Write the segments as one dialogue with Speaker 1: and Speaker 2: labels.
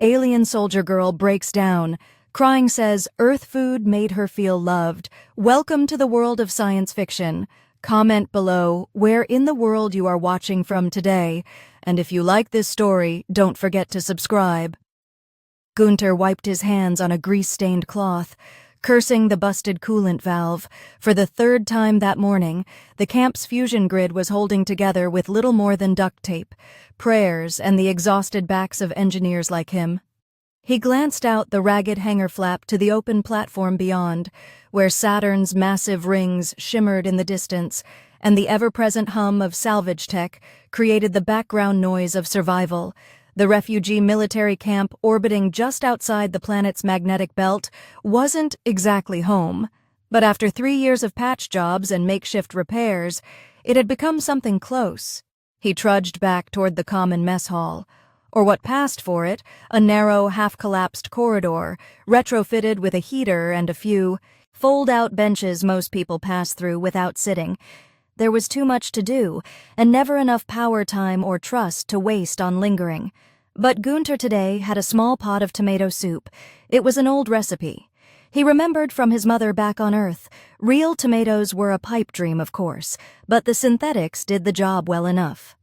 Speaker 1: Alien soldier girl breaks down. Crying says Earth food made her feel loved. Welcome to the world of science fiction. Comment below where in the world you are watching from today. And if you like this story, don't forget to subscribe. Gunter wiped his hands on a grease-stained cloth, cursing the busted coolant valve. For the third time that morning, the camp's fusion grid was holding together with little more than duct tape, prayers, and the exhausted backs of engineers like him. He glanced out the ragged hangar flap to the open platform beyond, where Saturn's massive rings shimmered in the distance, and the ever-present hum of salvage tech created the background noise of survival. The refugee military camp orbiting just outside the planet's magnetic belt wasn't exactly home, but after 3 years of patch jobs and makeshift repairs, it had become something close. He trudged back toward the common mess hall, or what passed for it, a narrow, half-collapsed corridor, retrofitted with a heater and a few fold-out benches most people pass through without sitting. There was too much to do, and never enough power time or trust to waste on lingering. But Gunter today had a small pot of tomato soup. It was an old recipe. He remembered from his mother back on Earth. Real tomatoes were a pipe dream, of course, but the synthetics did the job well enough.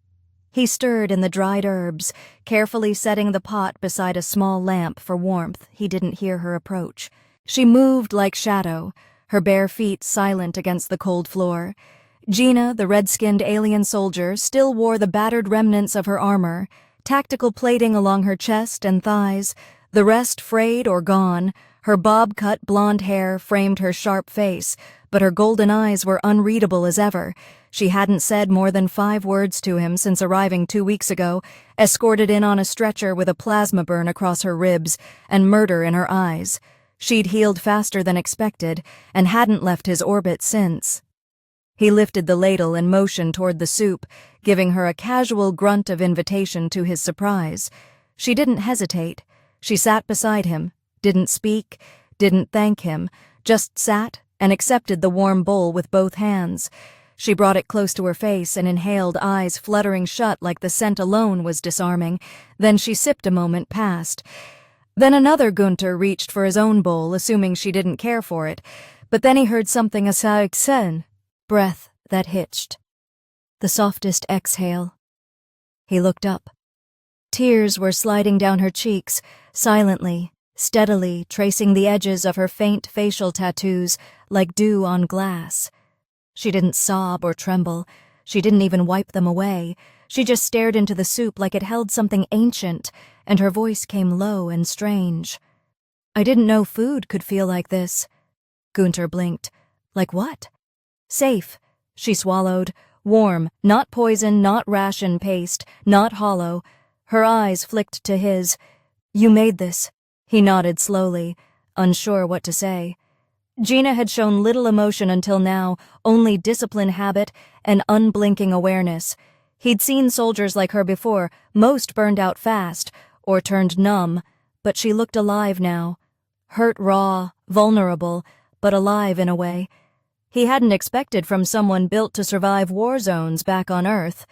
Speaker 1: He stirred in the dried herbs, carefully setting the pot beside a small lamp for warmth. He didn't hear her approach. She moved like shadow, her bare feet silent against the cold floor. Gina, the red-skinned alien soldier, still wore the battered remnants of her armor, tactical plating along her chest and thighs, the rest frayed or gone. Her bob-cut blonde hair framed her sharp face, but her golden eyes were unreadable as ever. She hadn't said more than 5 words to him since arriving 2 weeks ago, escorted in on a stretcher with a plasma burn across her ribs and murder in her eyes. She'd healed faster than expected and hadn't left his orbit since. He lifted the ladle and motioned toward the soup, giving her a casual grunt of invitation to his surprise. She didn't hesitate. She sat beside him, didn't speak, didn't thank him, just sat and accepted the warm bowl with both hands. She brought it close to her face and inhaled, eyes fluttering shut like the scent alone was disarming. Then she sipped a moment past. Then another Gunter reached for his own bowl, assuming she didn't care for it. But then he heard something sen, breath that hitched. The softest exhale. He looked up. Tears were sliding down her cheeks, silently, steadily, tracing the edges of her faint facial tattoos like dew on glass. She didn't sob or tremble. She didn't even wipe them away. She just stared into the soup like it held something ancient, and her voice came low and strange. I didn't know food could feel like this. Gunter blinked. Like what? Safe, she swallowed. Warm, not poison, not ration paste, not hollow. Her eyes flicked to his. You made this. He nodded slowly, unsure what to say. Gina had shown little emotion until now, only discipline, habit, and unblinking awareness. He'd seen soldiers like her before, most burned out fast, or turned numb, but she looked alive now. Hurt raw, vulnerable, but alive in a way. He hadn't expected from someone built to survive war zones back on Earth.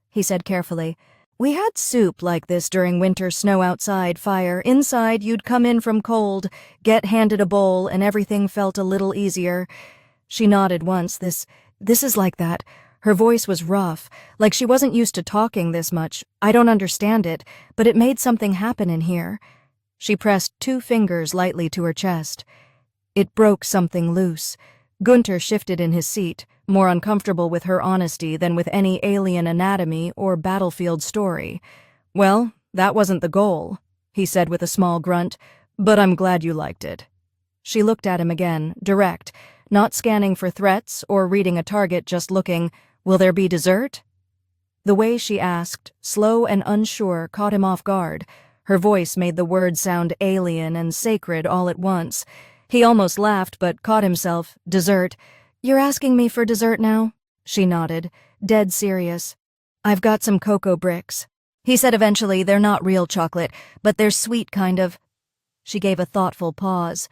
Speaker 1: He said carefully, We had soup like this during winter snow outside, fire. Inside, you'd come in from cold, get handed a bowl, and everything felt a little easier. She nodded once. This is like that. Her voice was rough, like she wasn't used to talking this much. I don't understand it, but it made something happen in here. She pressed 2 fingers lightly to her chest. It broke something loose. Gunter shifted in his seat, more uncomfortable with her honesty than with any alien anatomy or battlefield story. Well, that wasn't the goal, he said with a small grunt, but I'm glad you liked it. She looked at him again, direct, not scanning for threats or reading a target, just looking, Will there be dessert? The way she asked, slow and unsure, caught him off guard. Her voice made the words sound alien and sacred all at once. He almost laughed, but caught himself. Dessert. You're asking me for dessert now? She nodded, dead serious. I've got some cocoa bricks. He said eventually, they're not real chocolate, but they're sweet kind of. She gave a thoughtful pause.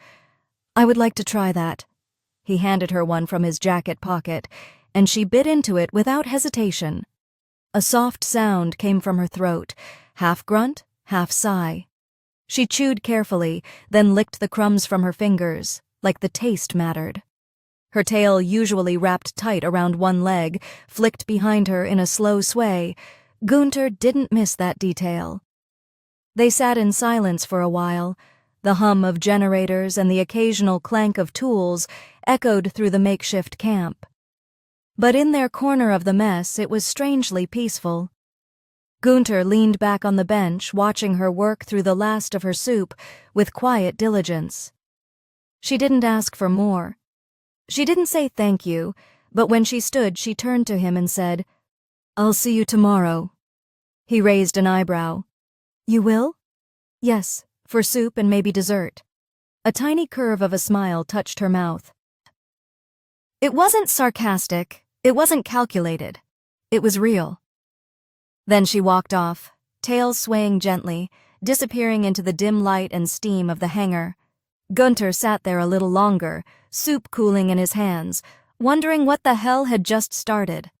Speaker 1: I would like to try that. He handed her one from his jacket pocket, and she bit into it without hesitation. A soft sound came from her throat, half grunt, half sigh. She chewed carefully, then licked the crumbs from her fingers, like the taste mattered. Her tail, usually wrapped tight around one leg, flicked behind her in a slow sway. Gunter didn't miss that detail. They sat in silence for a while. The hum of generators and the occasional clank of tools echoed through the makeshift camp. But in their corner of the mess, it was strangely peaceful. Gunter leaned back on the bench, watching her work through the last of her soup with quiet diligence. She didn't ask for more. She didn't say thank you, but when she stood, she turned to him and said, "I'll see you tomorrow." He raised an eyebrow. "You will?" "Yes, for soup and maybe dessert." A tiny curve of a smile touched her mouth. It wasn't sarcastic, it wasn't calculated. It was real. Then she walked off, tail swaying gently, disappearing into the dim light and steam of the hangar. Gunter sat there a little longer, soup cooling in his hands, wondering what the hell had just started.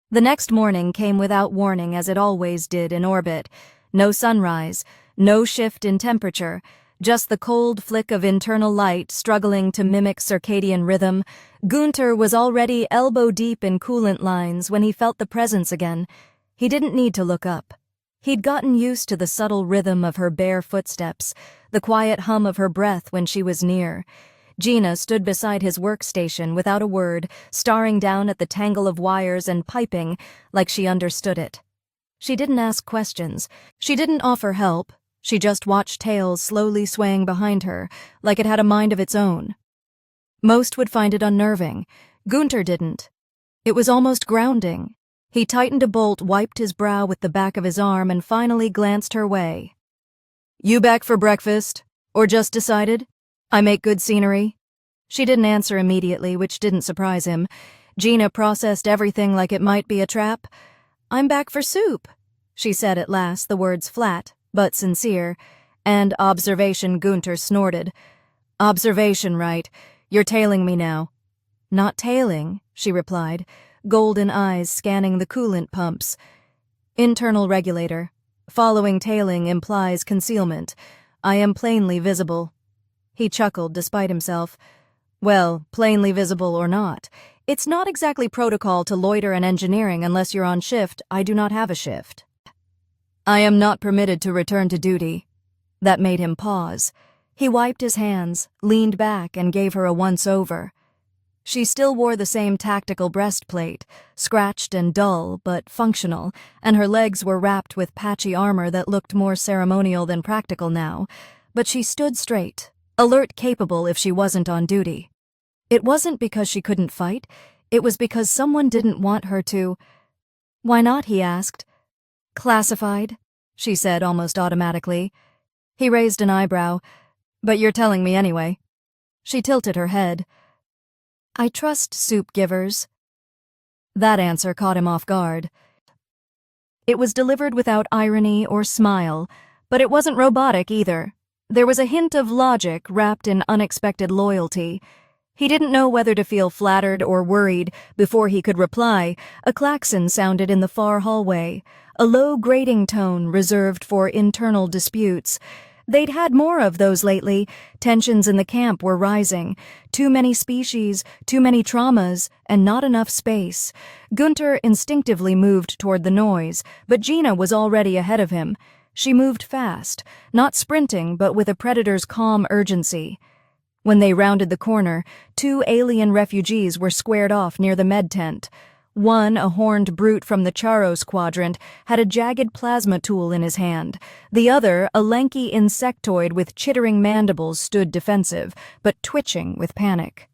Speaker 1: The next morning came without warning, as it always did in orbit. No sunrise, no shift in temperature, just the cold flick of internal light struggling to mimic circadian rhythm. Gunter was already elbow-deep in coolant lines when he felt the presence again. He didn't need to look up. He'd gotten used to the subtle rhythm of her bare footsteps, the quiet hum of her breath when she was near. Gina stood beside his workstation without a word, staring down at the tangle of wires and piping like she understood it. She didn't ask questions. She didn't offer help. She just watched tails slowly swaying behind her, like it had a mind of its own. Most would find it unnerving. Gunter didn't. It was almost grounding. He tightened a bolt, wiped his brow with the back of his arm, and finally glanced her way. "You back for breakfast? Or just decided? I make good scenery?" She didn't answer immediately, which didn't surprise him. Gina processed everything like it might be a trap. "I'm back for soup," she said at last, the words flat, but sincere. "And observation," Gunter snorted. "Observation, right. You're tailing me now." "Not tailing," she replied, golden eyes scanning the coolant pumps. "Internal regulator. Following tailing implies concealment. I am plainly visible." He chuckled despite himself. "Well, plainly visible or not. It's not exactly protocol to loiter in engineering unless you're on shift. I do not have a shift. I am not permitted to return to duty." That made him pause. He wiped his hands, leaned back, and gave her a once-over. She still wore the same tactical breastplate, scratched and dull, but functional, and her legs were wrapped with patchy armor that looked more ceremonial than practical now. But she stood straight, alert, capable if she wasn't on duty. It wasn't because she couldn't fight, it was because someone didn't want her to. "Why not?" he asked. "Classified," she said almost automatically. He raised an eyebrow. "But you're telling me anyway." She tilted her head. "I trust soup givers." That answer caught him off guard. It was delivered without irony or smile, but it wasn't robotic either. There was a hint of logic wrapped in unexpected loyalty. He didn't know whether to feel flattered or worried. Before he could reply, a klaxon sounded in the far hallway, a low grating tone reserved for internal disputes. They'd had more of those lately. Tensions in the camp were rising. Too many species, too many traumas, and not enough space. Gunter instinctively moved toward the noise, but Gina was already ahead of him. She moved fast, not sprinting, but with a predator's calm urgency. When they rounded the corner, 2 alien refugees were squared off near the med tent. One, a horned brute from the Charos quadrant, had a jagged plasma tool in his hand. The other, a lanky insectoid with chittering mandibles, stood defensive, but twitching with panic.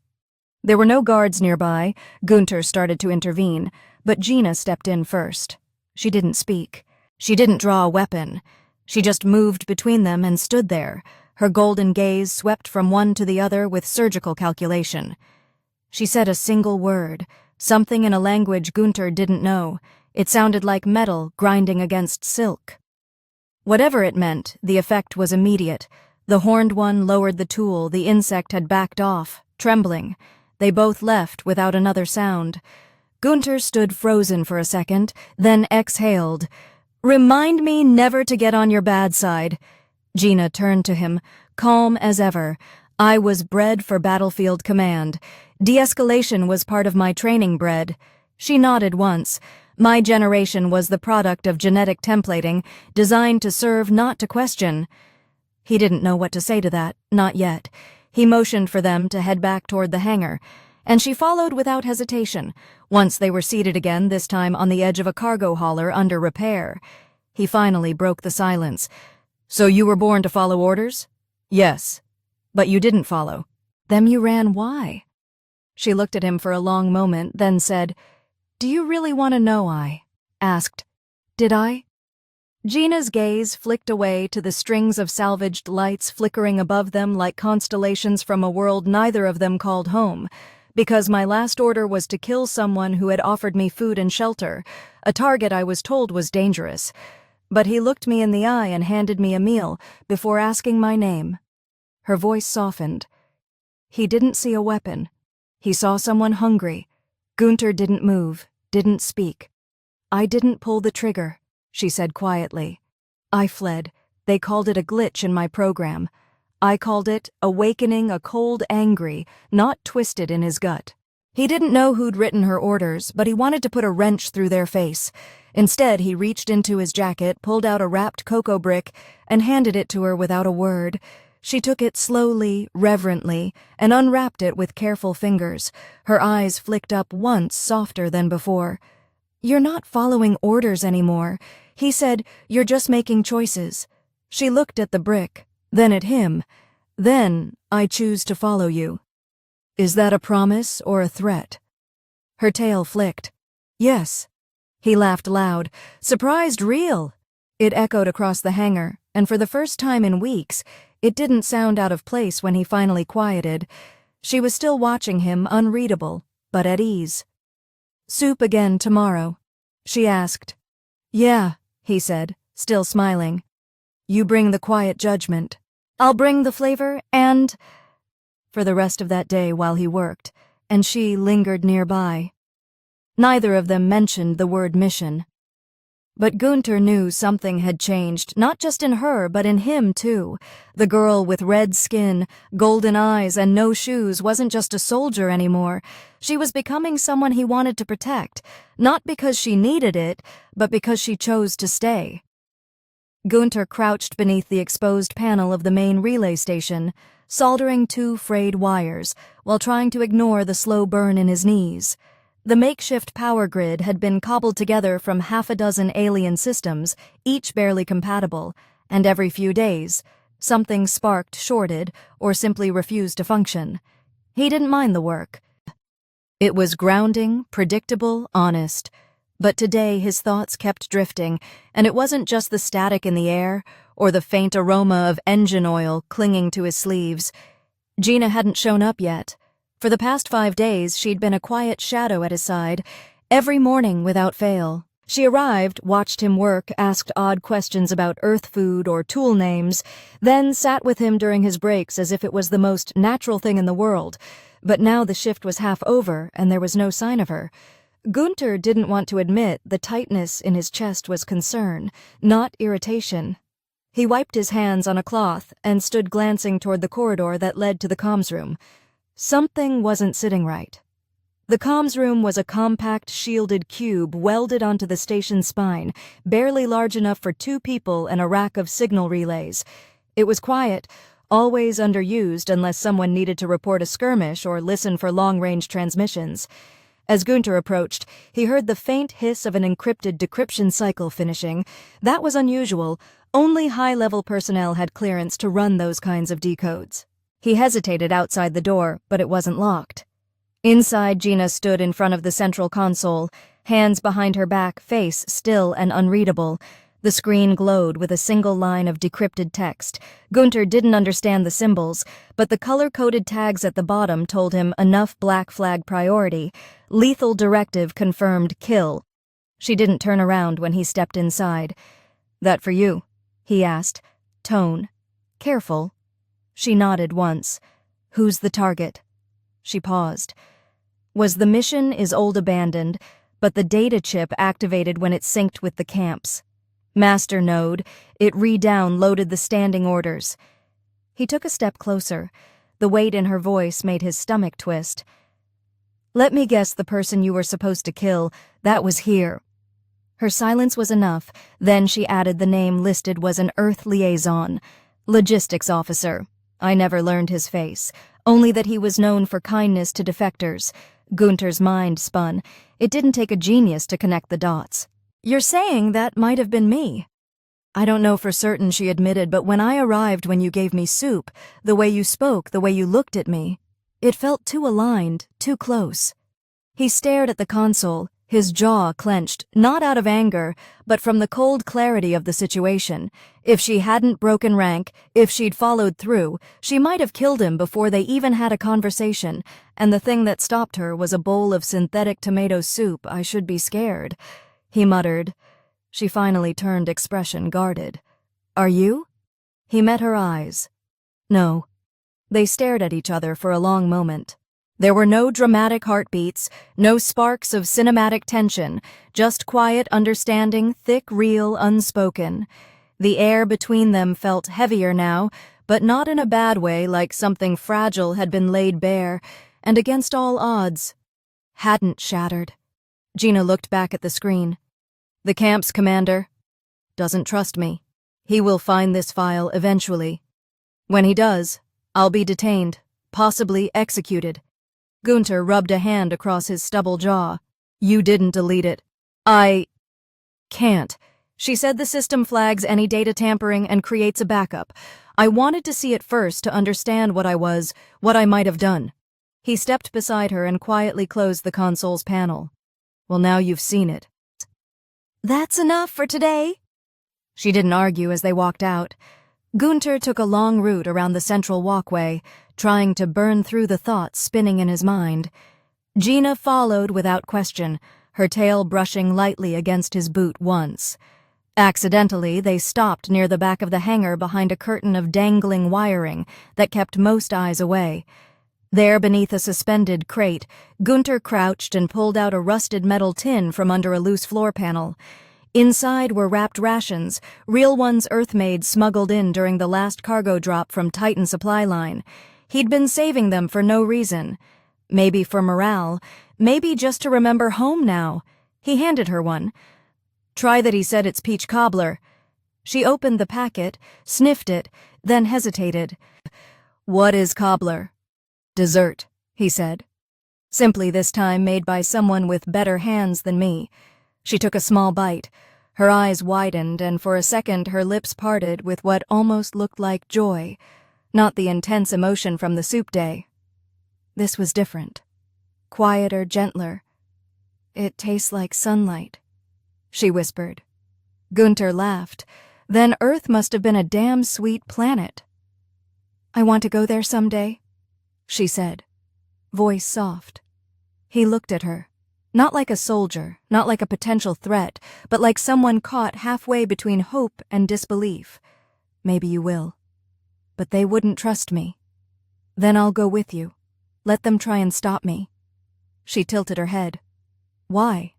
Speaker 1: There were no guards nearby. Gunter started to intervene, but Gina stepped in first. She didn't speak. She didn't draw a weapon. She just moved between them and stood there. Her golden gaze swept from one to the other with surgical calculation. She said a single word, something in a language Gunter didn't know. It sounded like metal grinding against silk. Whatever it meant, the effect was immediate. The horned one lowered the tool. The insect had backed off, trembling. They both left without another sound. Gunter stood frozen for a second, then exhaled. "Remind me never to get on your bad side." Gina turned to him, calm as ever. I was bred for battlefield command. De-escalation was part of my training, bred. She nodded once. My generation was the product of genetic templating, designed to serve, not to question. He didn't know what to say to that, not yet. He motioned for them to head back toward the hangar, and she followed without hesitation, once they were seated again, this time on the edge of a cargo hauler under repair. He finally broke the silence. So you were born to follow orders? Yes. But you didn't follow. Then you ran why? She looked at him for a long moment, then said, Do you really want to know? I asked. Did I? Gina's gaze flicked away to the strings of salvaged lights flickering above them like constellations from a world neither of them called home. Because my last order was to kill someone who had offered me food and shelter, a target I was told was dangerous. But he looked me in the eye and handed me a meal before asking my name. Her voice softened. He didn't see a weapon. He saw someone hungry. Gunter didn't move, didn't speak. I didn't pull the trigger, she said quietly. I fled. They called it a glitch in my program. I called it awakening a cold angry, not twisted in his gut. He didn't know who'd written her orders, but he wanted to put a wrench through their face. Instead, he reached into his jacket, pulled out a wrapped cocoa brick, and handed it to her without a word. She took it slowly, reverently, and unwrapped it with careful fingers. Her eyes flicked up once, softer than before. You're not following orders anymore. He said, you're just making choices. She looked at the brick, then at him. Then, I choose to follow you. Is that a promise or a threat? Her tail flicked. Yes. He laughed loud. Surprised real. It echoed across the hangar, and for the first time in weeks, it didn't sound out of place when he finally quieted. She was still watching him, unreadable, but at ease. Soup again tomorrow? She asked. Yeah, he said, still smiling. You bring the quiet judgment. I'll bring the flavor and... For the rest of that day while he worked, and she lingered nearby. Neither of them mentioned the word mission. But Gunter knew something had changed, not just in her, but in him, too. The girl with red skin, golden eyes, and no shoes wasn't just a soldier anymore. She was becoming someone he wanted to protect, not because she needed it, but because she chose to stay. Gunter crouched beneath the exposed panel of the main relay station, soldering 2 frayed wires, while trying to ignore the slow burn in his knees. The makeshift power grid had been cobbled together from 6 alien systems, each barely compatible, and every few days, something sparked, shorted, or simply refused to function. He didn't mind the work. It was grounding, predictable, honest. But today his thoughts kept drifting, and it wasn't just the static in the air, or the faint aroma of engine oil clinging to his sleeves. Gina hadn't shown up yet. For the past 5 days, she'd been a quiet shadow at his side, every morning without fail. She arrived, watched him work, asked odd questions about Earth food or tool names, then sat with him during his breaks as if it was the most natural thing in the world. But now the shift was half over, and there was no sign of her. Gunter didn't want to admit the tightness in his chest was concern, not irritation. He wiped his hands on a cloth and stood glancing toward the corridor that led to the comms room. Something wasn't sitting right. The comms room was a compact, shielded cube welded onto the station's spine, barely large enough for 2 people and a rack of signal relays. It was quiet, always underused unless someone needed to report a skirmish or listen for long-range transmissions. As Gunter approached, he heard the faint hiss of an encrypted decryption cycle finishing. That was unusual. Only high-level personnel had clearance to run those kinds of decodes. He hesitated outside the door, but it wasn't locked. Inside, Gina stood in front of the central console, hands behind her back, face still and unreadable. The screen glowed with a single line of decrypted text. Gunter didn't understand the symbols, but the color-coded tags at the bottom told him enough black flag priority. Lethal directive confirmed kill. She didn't turn around when he stepped inside. That for you? He asked. Tone. Careful. She nodded once. Who's the target? She paused. Was the mission is old abandoned, but the data chip activated when it synced with the camps. Master node, it re-downloaded the standing orders. He took a step closer. The weight in her voice made his stomach twist. Let me guess the person you were supposed to kill, that was here. Her silence was enough, then she added the name listed was an Earth liaison, logistics officer. I never learned his face, only that he was known for kindness to defectors. Gunter's mind spun. It didn't take a genius to connect the dots. You're saying that might have been me? I don't know for certain, she admitted, but when I arrived, when you gave me soup, the way you spoke, the way you looked at me, it felt too aligned, too close. He stared at the console, his jaw clenched, not out of anger, but from the cold clarity of the situation. If she hadn't broken rank, if she'd followed through, she might have killed him before they even had a conversation, and the thing that stopped her was a bowl of synthetic tomato soup. I should be scared, he muttered. She finally turned, expression guarded. Are you? He met her eyes. No. They stared at each other for a long moment. There were no dramatic heartbeats, no sparks of cinematic tension, just quiet understanding, thick, real, unspoken. The air between them felt heavier now, but not in a bad way, like something fragile had been laid bare, and against all odds, hadn't shattered. Gina looked back at the screen. The camp's commander doesn't trust me. He will find this file eventually. When he does, I'll be detained, possibly executed. Gunter rubbed a hand across his stubble jaw. You didn't delete it. I can't. She said the system flags any data tampering and creates a backup. I wanted to see it first to understand what I might have done. He stepped beside her and quietly closed the console's panel. Well, now you've seen it. That's enough for today. She didn't argue as they walked out. Gunter took a long route around the central walkway, trying to burn through the thoughts spinning in his mind. Gina followed without question, her tail brushing lightly against his boot once. Accidentally, they stopped near the back of the hangar behind a curtain of dangling wiring that kept most eyes away. There, beneath a suspended crate, Gunter crouched and pulled out a rusted metal tin from under a loose floor panel. Inside were wrapped rations, real ones Earth-made smuggled in during the last cargo drop from Titan supply line. He'd been saving them for no reason. Maybe for morale, maybe just to remember home now. He handed her one. Try that, he said. It's peach cobbler. She opened the packet, sniffed it, then hesitated. What is cobbler? Dessert, he said. Simply this time, made by someone with better hands than me. She took a small bite. Her eyes widened, and for a second her lips parted with what almost looked like joy, not the intense emotion from the soup day. This was different. Quieter, gentler. It tastes like sunlight, she whispered. Gunter laughed. Then Earth must have been a damn sweet planet. I want to go there someday, she said, voice soft. He looked at her. Not like a soldier, not like a potential threat, but like someone caught halfway between hope and disbelief. Maybe you will. But they wouldn't trust me. Then I'll go with you. Let them try and stop me. She tilted her head. Why?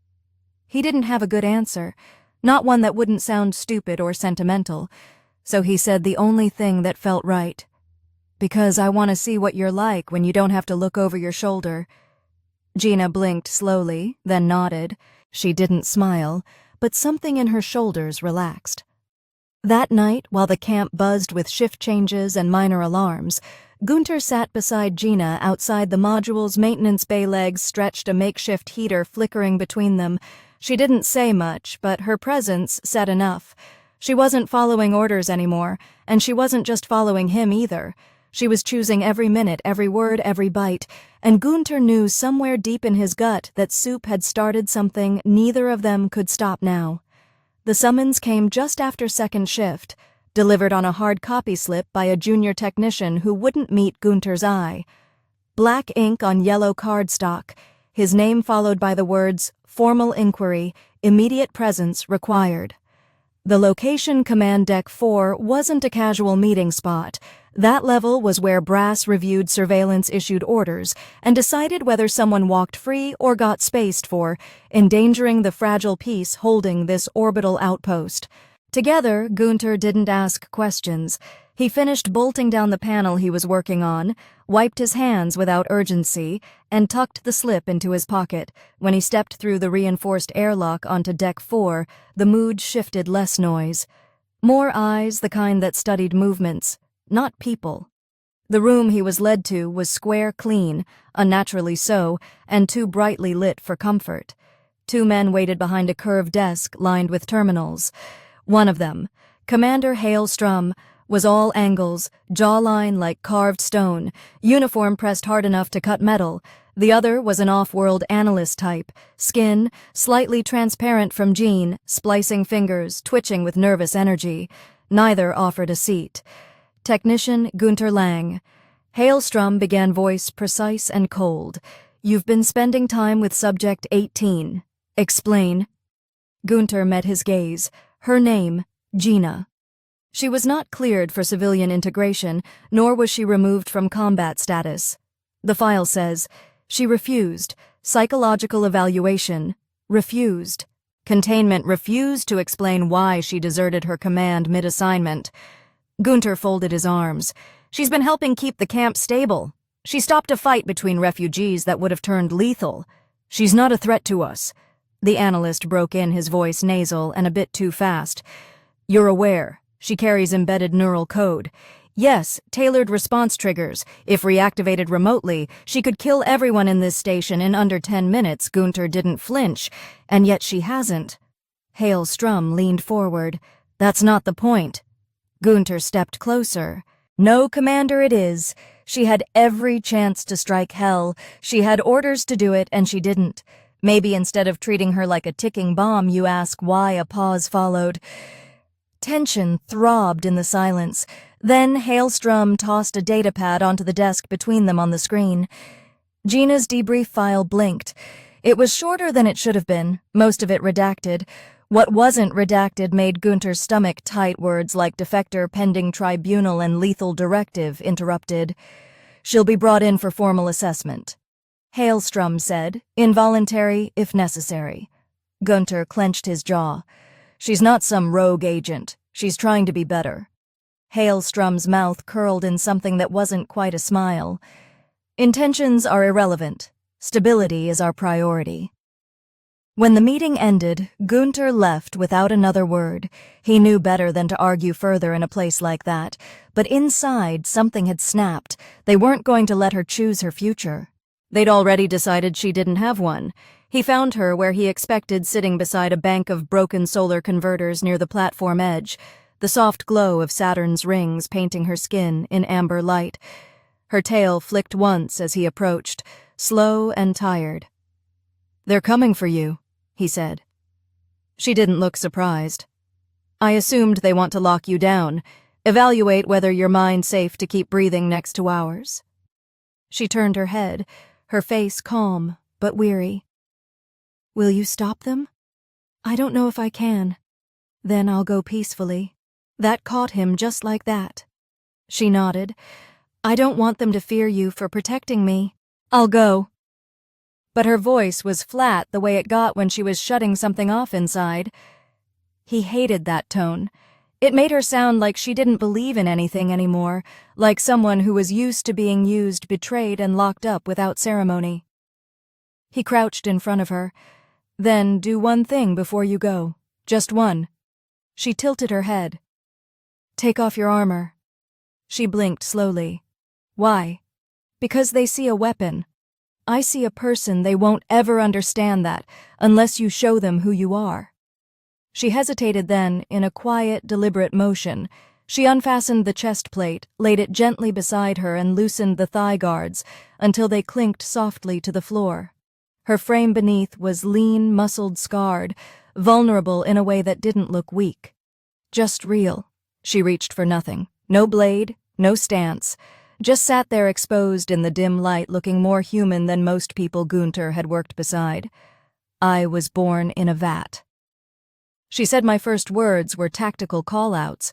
Speaker 1: He didn't have a good answer, not one that wouldn't sound stupid or sentimental, so he said the only thing that felt right. Because I want to see what you're like when you don't have to look over your shoulder. Gina blinked slowly, then nodded. She didn't smile, but something in her shoulders relaxed. That night, while the camp buzzed with shift changes and minor alarms, Gunter sat beside Gina outside the module's maintenance bay, legs stretched, a makeshift heater flickering between them. She didn't say much, but her presence said enough. She wasn't following orders anymore, and she wasn't just following him either. She was choosing every minute, every word, every bite, and Gunter knew somewhere deep in his gut that Soup had started something neither of them could stop now. The summons came just after second shift, delivered on a hard copy slip by a junior technician who wouldn't meet Gunter's eye. Black ink on yellow cardstock, his name followed by the words, "Formal inquiry, immediate presence required." The location, Command Deck 4, wasn't a casual meeting spot. That level was where Brass reviewed surveillance-issued orders and decided whether someone walked free or got spaced for, endangering the fragile peace holding this orbital outpost. Together, Gunter didn't ask questions. He finished bolting down the panel he was working on, wiped his hands without urgency, and tucked the slip into his pocket. When he stepped through the reinforced airlock onto Deck 4, the mood shifted less noise. More eyes, the kind that studied movements, not people. The room he was led to was square clean, unnaturally so, and too brightly lit for comfort. Two men waited behind a curved desk lined with terminals. One of them, Commander Hailstrom, was all angles, jawline like carved stone, uniform pressed hard enough to cut metal. The other was an off-world analyst type, skin slightly transparent from gene, splicing fingers, twitching with nervous energy. Neither offered a seat. Technician Gunter Lang. Hailstrom began, voice precise and cold. "You've been spending time with Subject 18. Explain." Gunter met his gaze. Her name, Gina. She was not cleared for civilian integration, nor was she removed from combat status. The file says, she refused. Psychological evaluation. Refused. Containment refused to explain why she deserted her command mid-assignment. Gunter folded his arms. "She's been helping keep the camp stable. She stopped a fight between refugees that would have turned lethal. She's not a threat to us." The analyst broke in, his voice nasal and a bit too fast. "You're aware. She carries embedded neural code. Yes, tailored response triggers. If reactivated remotely, she could kill everyone in this station in under 10 minutes." Gunter didn't flinch, and yet she hasn't. Hailstrom leaned forward. "That's not the point." Gunter stepped closer. "No, Commander, it is. She had every chance to strike hell. She had orders to do it, and she didn't. Maybe instead of treating her like a ticking bomb, you ask why." A pause followed. Tension throbbed in the silence. Then Hailstrom tossed a datapad onto the desk between them on the screen. Gina's debrief file blinked. It was shorter than it should have been, most of it redacted. What wasn't redacted made Gunter's stomach tight. Words like defector, pending tribunal, and lethal directive interrupted. "She'll be brought in for formal assessment," Hailstrom said, "involuntary if necessary." Gunter clenched his jaw. "She's not some rogue agent. She's trying to be better." Hailstrom's mouth curled in something that wasn't quite a smile. "Intentions are irrelevant. Stability is our priority." When the meeting ended, Gunter left without another word. He knew better than to argue further in a place like that, but inside something had snapped. They weren't going to let her choose her future. They'd already decided she didn't have one. He found her where he expected, sitting beside a bank of broken solar converters near the platform edge, the soft glow of Saturn's rings painting her skin in amber light. Her tail flicked once as he approached, slow and tired. "They're coming for you," he said. She didn't look surprised. "I assumed they want to lock you down, evaluate whether your mind's safe to keep breathing next to ours." She turned her head, her face calm but weary. "Will you stop them?" "I don't know if I can. Then I'll go peacefully." That caught him just like that. She nodded. "I don't want them to fear you for protecting me. I'll go." But her voice was flat the way it got when she was shutting something off inside. He hated that tone. It made her sound like she didn't believe in anything anymore, like someone who was used to being used, betrayed, and locked up without ceremony. He crouched in front of her. "Then do one thing before you go. Just one." She tilted her head. "Take off your armor." She blinked slowly. "Why?" "Because they see a weapon. I see a person. They won't ever understand that unless you show them who you are." She hesitated then, in a quiet, deliberate motion. She unfastened the chest plate, laid it gently beside her, and loosened the thigh guards until they clinked softly to the floor. Her frame beneath was lean, muscled, scarred, vulnerable in a way that didn't look weak. Just real. She reached for nothing. No blade, no stance. Just sat there exposed in the dim light, looking more human than most people Gunter had worked beside. "I was born in a vat." She said my first words were tactical call-outs.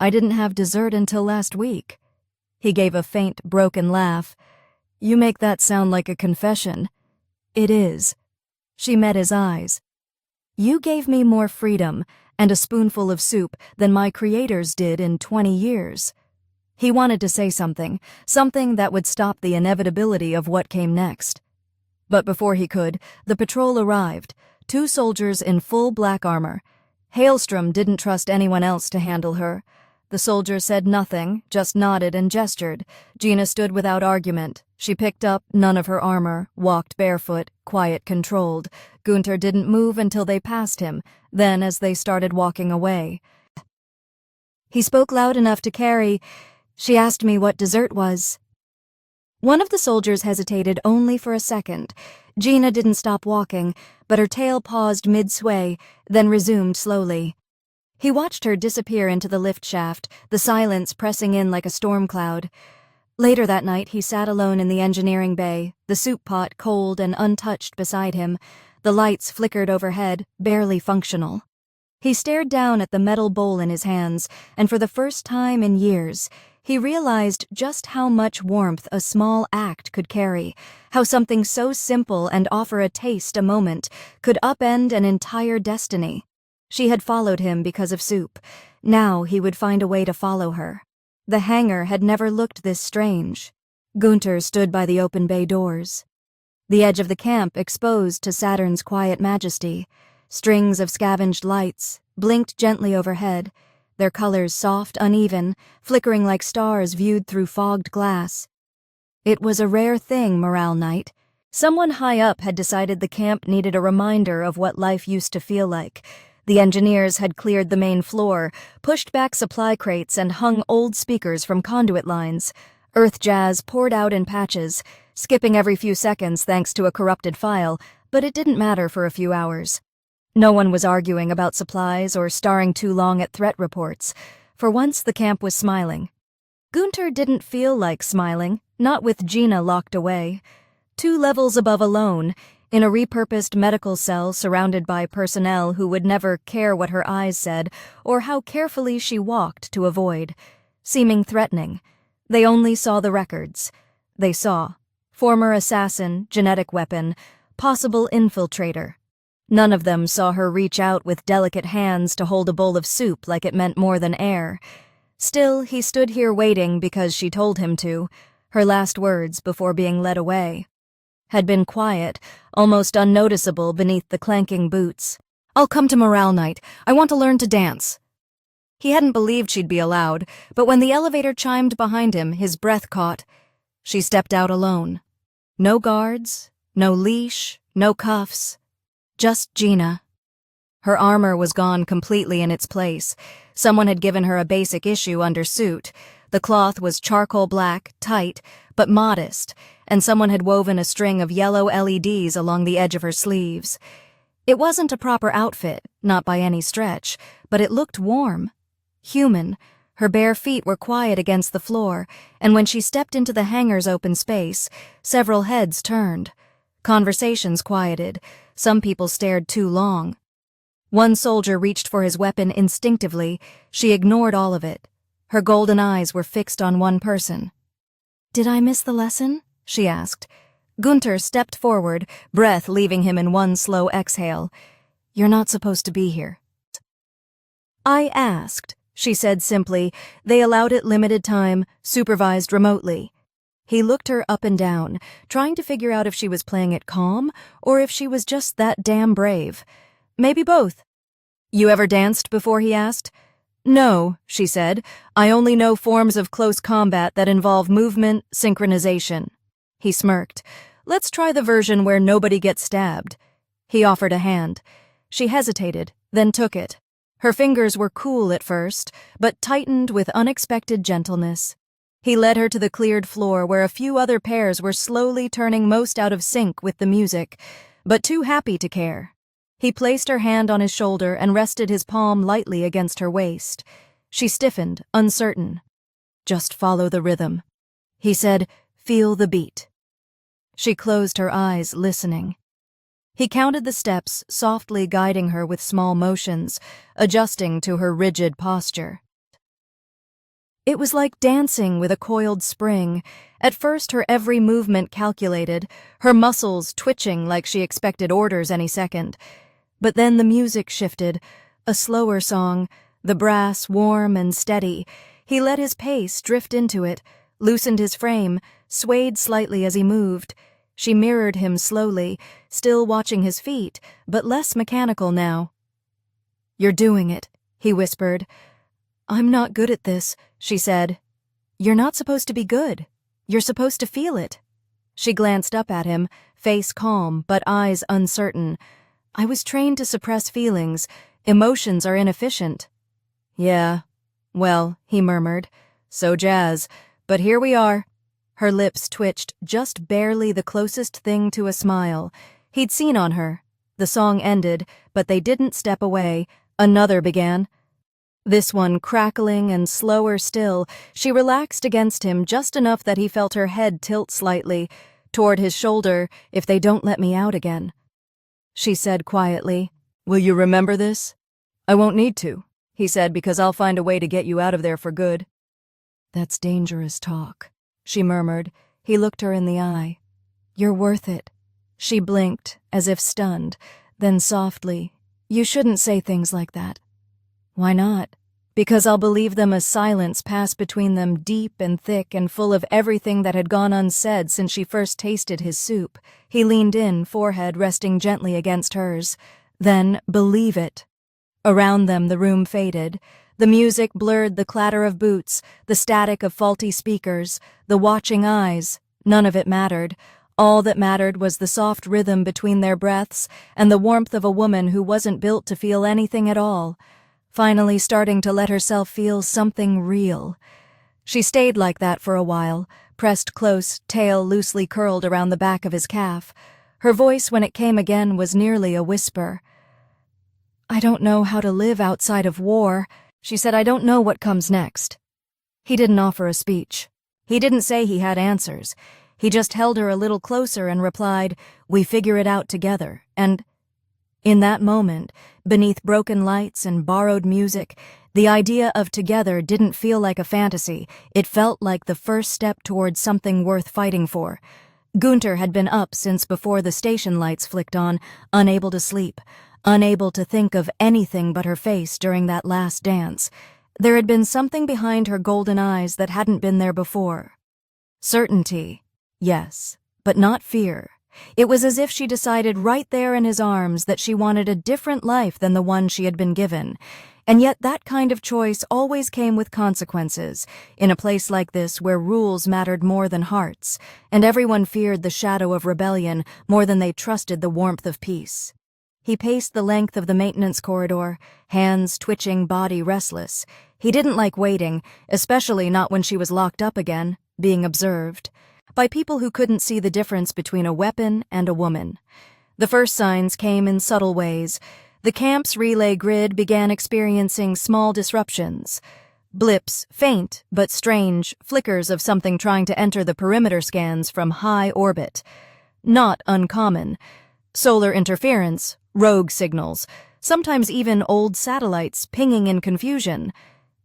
Speaker 1: "I didn't have dessert until last week." He gave a faint, broken laugh. "You make that sound like a confession." "It is." She met his eyes. "You gave me more freedom, and a spoonful of soup than my creators did in 20 years. He wanted to say something that would stop the inevitability of what came next. But before he could, the patrol arrived, 2 soldiers in full black armor. Hailstrom didn't trust anyone else to handle her. The soldier said nothing, just nodded and gestured. Gina stood without argument. She picked up none of her armor, walked barefoot, quiet, controlled. Gunter didn't move until they passed him, then as they started walking away. He spoke loud enough to carry. She asked me what dessert was. One of the soldiers hesitated only for a second. Gina didn't stop walking, but her tail paused mid-sway, then resumed slowly. He watched her disappear into the lift shaft, the silence pressing in like a storm cloud. Later that night, he sat alone in the engineering bay, the soup pot cold and untouched beside him. The lights flickered overhead, barely functional. He stared down at the metal bowl in his hands, and for the first time in years, he realized just how much warmth a small act could carry, how something so simple and offer a taste a moment could upend an entire destiny. She had followed him because of soup. Now he would find a way to follow her. The hangar had never looked this strange. Gunter stood by the open bay doors. The edge of the camp exposed to Saturn's quiet majesty. Strings of scavenged lights blinked gently overhead, their colors soft, uneven, flickering like stars viewed through fogged glass. It was a rare thing morale night. Someone high up had decided the camp needed a reminder of what life used to feel like. The engineers had cleared the main floor, pushed back supply crates, and hung old speakers from conduit lines. Earth jazz poured out in patches, skipping every few seconds thanks to a corrupted file, but it didn't matter for a few hours. No one was arguing about supplies or starring too long at threat reports. For once, the camp was smiling. Gunter didn't feel like smiling, not with Gina locked away. 2 levels above alone, in a repurposed medical cell surrounded by personnel who would never care what her eyes said or how carefully she walked to avoid. Seeming threatening. They only saw the records. They saw former assassin, genetic weapon, possible infiltrator. None of them saw her reach out with delicate hands to hold a bowl of soup like it meant more than air. Still, he stood here waiting because she told him to. Her last words before being led away had been quiet, almost unnoticeable beneath the clanking boots. "I'll come to morale night. I want to learn to dance." He hadn't believed she'd be allowed, but when the elevator chimed behind him, his breath caught. She stepped out alone. No guards, no leash, no cuffs. Just Gina. Her armor was gone completely in its place. Someone had given her a basic issue undersuit. The cloth was charcoal black, tight, but modest, and someone had woven a string of yellow LEDs along the edge of her sleeves. It wasn't a proper outfit, not by any stretch, but it looked warm. Human. Her bare feet were quiet against the floor, and when she stepped into the hangar's open space, several heads turned. Conversations quieted. Some people stared too long. One soldier reached for his weapon instinctively. She ignored all of it. Her golden eyes were fixed on one person. "Did I miss the lesson?" she asked. Gunter stepped forward, breath leaving him in one slow exhale. "You're not supposed to be here." "I asked," she said simply. They allowed it limited time, supervised remotely. He looked her up and down, trying to figure out if she was playing it calm or if she was just that damn brave. Maybe both. "You ever danced before?" he asked. "No," she said. "I only know forms of close combat that involve movement, synchronization." He smirked. "Let's try the version where nobody gets stabbed." He offered a hand. She hesitated, then took it. Her fingers were cool at first, but tightened with unexpected gentleness. He led her to the cleared floor where a few other pairs were slowly turning most out of sync with the music, but too happy to care. He placed her hand on his shoulder and rested his palm lightly against her waist. She stiffened, uncertain. "Just follow the rhythm." He said, "Feel the beat." She closed her eyes, listening. He counted the steps, softly guiding her with small motions, adjusting to her rigid posture. It was like dancing with a coiled spring. At first, her every movement calculated, her muscles twitching like she expected orders any second. But then the music shifted, A slower song, the brass warm and steady. He let his pace drift into it, loosened his frame, swayed slightly as he moved. She mirrored him slowly, still watching his feet, but less mechanical now. "You're doing it," he whispered. "I'm not good at this," she said. "You're not supposed to be good. You're supposed to feel it." She glanced up at him, face calm, but eyes uncertain. "I was trained to suppress feelings. Emotions are inefficient." "Yeah, well," he murmured. "So jazz, but here we are." Her lips twitched, just barely the closest thing to a smile. He'd seen on her. The song ended, but they didn't step away. Another began. This one crackling and slower still. She relaxed against him just enough that he felt her head tilt slightly, toward his shoulder. "If they don't let me out again." She said quietly, "Will you remember this?" "I won't need to," he said, "because I'll find a way to get you out of there for good." "That's dangerous talk," she murmured. He looked her in the eye. "You're worth it." She blinked, as if stunned, then softly, "You shouldn't say things like that." "Why not?" "Because I'll believe them as silence passed between them, deep and thick and full of everything that had gone unsaid since she first tasted his soup." He leaned in, forehead resting gently against hers. "Then believe it." Around them the room faded. The music blurred the clatter of boots, the static of faulty speakers, the watching eyes. None of it mattered. All that mattered was the soft rhythm between their breaths and the warmth of a woman who wasn't built to feel anything at all, finally starting to let herself feel something real. She stayed like that for a while, pressed close, tail loosely curled around the back of his calf. Her voice, when it came again, was nearly a whisper. "I don't know how to live outside of war," she said. "I don't know what comes next." He didn't offer a speech. He didn't say he had answers. He just held her a little closer and replied, "We figure it out together." And in that moment, beneath broken lights and borrowed music, the idea of together didn't feel like a fantasy. It felt like the first step towards something worth fighting for. Gunter had been up since before the station lights flicked on, unable to sleep, unable to think of anything but her face during that last dance. There had been something behind her golden eyes that hadn't been there before. Certainty, yes, but not fear. It was as if she decided right there in his arms that she wanted a different life than the one she had been given. And yet that kind of choice always came with consequences, in a place like this where rules mattered more than hearts, and everyone feared the shadow of rebellion more than they trusted the warmth of peace. He paced the length of the maintenance corridor, hands twitching, body restless. He didn't like waiting, especially not when she was locked up again, being observed, by people who couldn't see the difference between a weapon and a woman. The first signs came in subtle ways. The camp's relay grid began experiencing small disruptions. Blips, faint but strange, flickers of something trying to enter the perimeter scans from high orbit. Not uncommon. Solar interference, rogue signals, sometimes even old satellites pinging in confusion.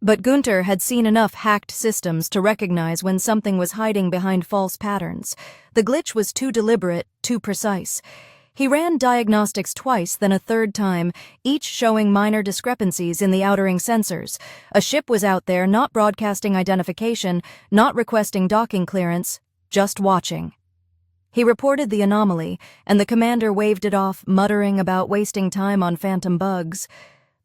Speaker 1: But Gunter had seen enough hacked systems to recognize when something was hiding behind false patterns. The glitch was too deliberate, too precise. He ran diagnostics twice, then a third time, each showing minor discrepancies in the outering sensors. A ship was out there, not broadcasting identification, not requesting docking clearance, just watching. He reported the anomaly, and the commander waved it off, muttering about wasting time on phantom bugs.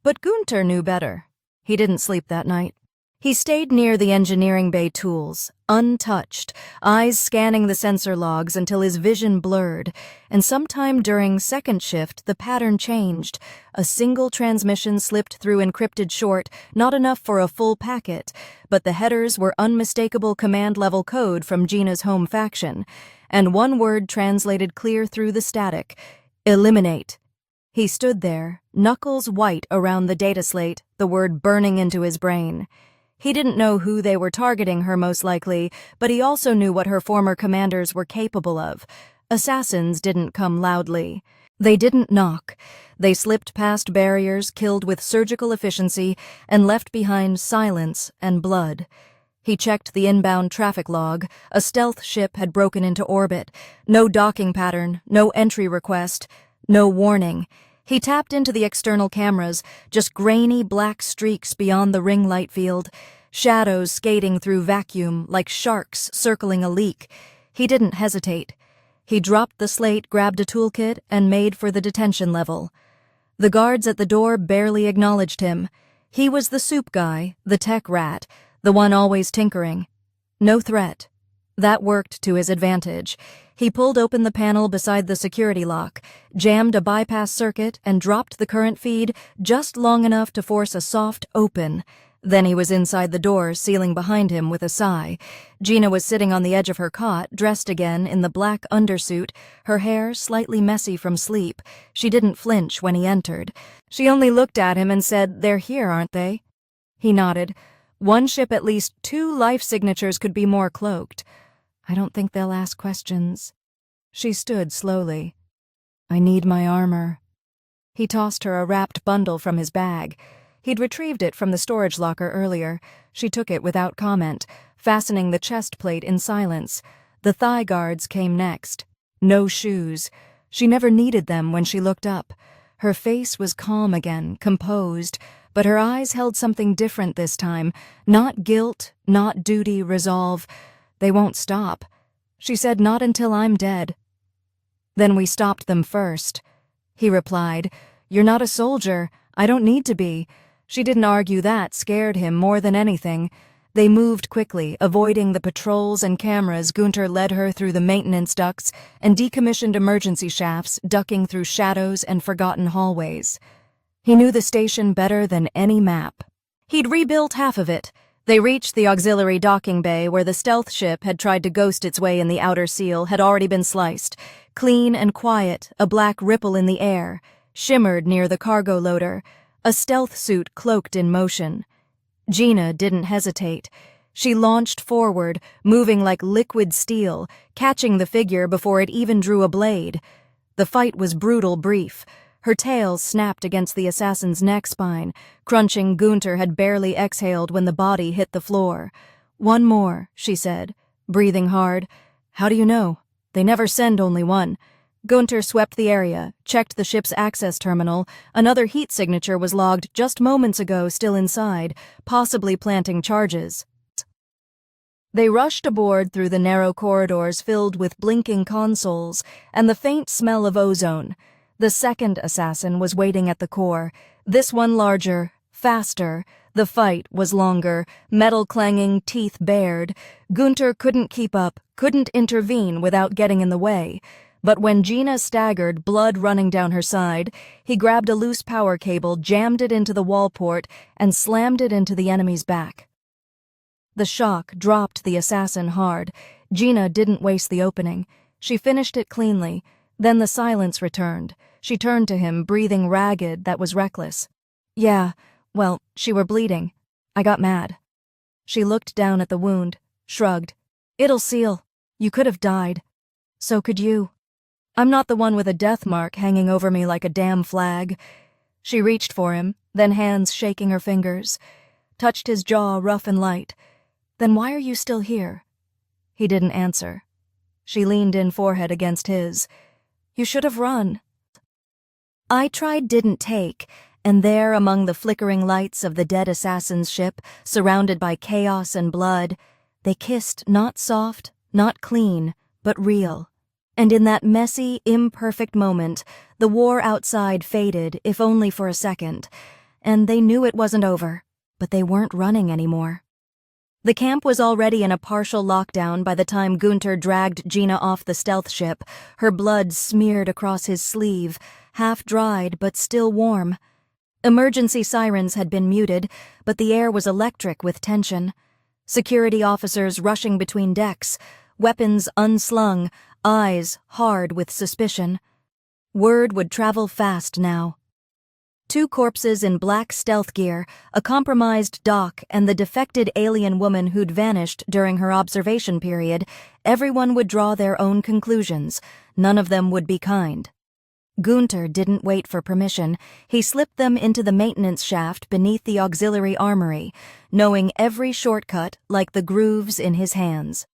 Speaker 1: But Gunter knew better. He didn't sleep that night. He stayed near the engineering bay tools, untouched, eyes scanning the sensor logs until his vision blurred, and sometime during second shift the pattern changed. A single transmission slipped through encrypted short, not enough for a full packet, but the headers were unmistakable command-level code from Gina's home faction, and one word translated clear through the static: eliminate. He stood there, knuckles white around the data slate, the word burning into his brain. He didn't know who they were targeting her, most likely, but he also knew what her former commanders were capable of. Assassins didn't come loudly. They didn't knock. They slipped past barriers, killed with surgical efficiency, and left behind silence and blood. He checked the inbound traffic log. A stealth ship had broken into orbit. No docking pattern, no entry request, no warning. He tapped into the external cameras, just grainy black streaks beyond the ring light field, shadows skating through vacuum like sharks circling a leak. He didn't hesitate. He dropped the slate, grabbed a toolkit, and made for the detention level. The guards at the door barely acknowledged him. He was the soup guy, the tech rat, the one always tinkering. No threat. That worked to his advantage. He pulled open the panel beside the security lock, jammed a bypass circuit, and dropped the current feed just long enough to force a soft open. Then he was inside the door, sealing behind him with a sigh. Gina was sitting on the edge of her cot, dressed again in the black undersuit, her hair slightly messy from sleep. She didn't flinch when he entered. She only looked at him and said, "They're here, aren't they?" He nodded. One ship, at least 2 life signatures could be more cloaked. "I don't think they'll ask questions." She stood slowly. "I need my armor." He tossed her a wrapped bundle from his bag. He'd retrieved it from the storage locker earlier. She took it without comment, fastening the chest plate in silence. The thigh guards came next. No shoes. She never needed them when she looked up. Her face was calm again, composed, but her eyes held something different this time. Not guilt, not duty, resolve. "They won't stop." She said, "Not until I'm dead." "Then we stopped them first." He replied, "You're not a soldier. I don't need to be." She didn't argue. That scared him more than anything. They moved quickly, avoiding the patrols and cameras. Gunter led her through the maintenance ducts and decommissioned emergency shafts, ducking through shadows and forgotten hallways. He knew the station better than any map. He'd rebuilt half of it. They reached the auxiliary docking bay where the stealth ship had tried to ghost its way in the outer seal had already been sliced. Clean and quiet, a black ripple in the air, shimmered near the cargo loader, a stealth suit cloaked in motion. Gina didn't hesitate. She launched forward, moving like liquid steel, catching the figure before it even drew a blade. The fight was brutal brief. Her tail snapped against the assassin's neck spine. Crunching, Gunter had barely exhaled when the body hit the floor. "One more," she said, breathing hard. "How do you know? They never send only one." Gunter swept the area, checked the ship's access terminal. Another heat signature was logged just moments ago, still inside, possibly planting charges. They rushed aboard through the narrow corridors filled with blinking consoles and the faint smell of ozone. The second assassin was waiting at the core, this one larger, faster. The fight was longer, metal clanging, teeth bared. Gunter couldn't keep up, couldn't intervene without getting in the way. But when Gina staggered, blood running down her side, he grabbed a loose power cable, jammed it into the wall port, and slammed it into the enemy's back. The shock dropped the assassin hard. Gina didn't waste the opening. She finished it cleanly. Then the silence returned. She turned to him, breathing ragged, that was reckless. "Yeah, well, she were bleeding. I got mad." She looked down at the wound, shrugged. "It'll seal. You could have died. So could you. I'm not the one with a death mark hanging over me like a damn flag." She reached for him, then hands shaking her fingers. Touched his jaw rough and light. "Then why are you still here?" He didn't answer. She leaned in, forehead against his. "You should have run." "I tried didn't take," and there among the flickering lights of the dead assassin's ship, surrounded by chaos and blood, they kissed, not soft, not clean, but real. And in that messy, imperfect moment, the war outside faded, if only for a second, and they knew it wasn't over, but they weren't running anymore. The camp was already in a partial lockdown by the time Gunter dragged Gina off the stealth ship, her blood smeared across his sleeve, half dried but still warm. Emergency sirens had been muted, but the air was electric with tension. Security officers rushing between decks, weapons unslung, eyes hard with suspicion. Word would travel fast now. 2 corpses in black stealth gear, a compromised dock, and the defected alien woman who'd vanished during her observation period. Everyone would draw their own conclusions. None of them would be kind. Gunter didn't wait for permission. He slipped them into the maintenance shaft beneath the auxiliary armory, knowing every shortcut like the grooves in his hands.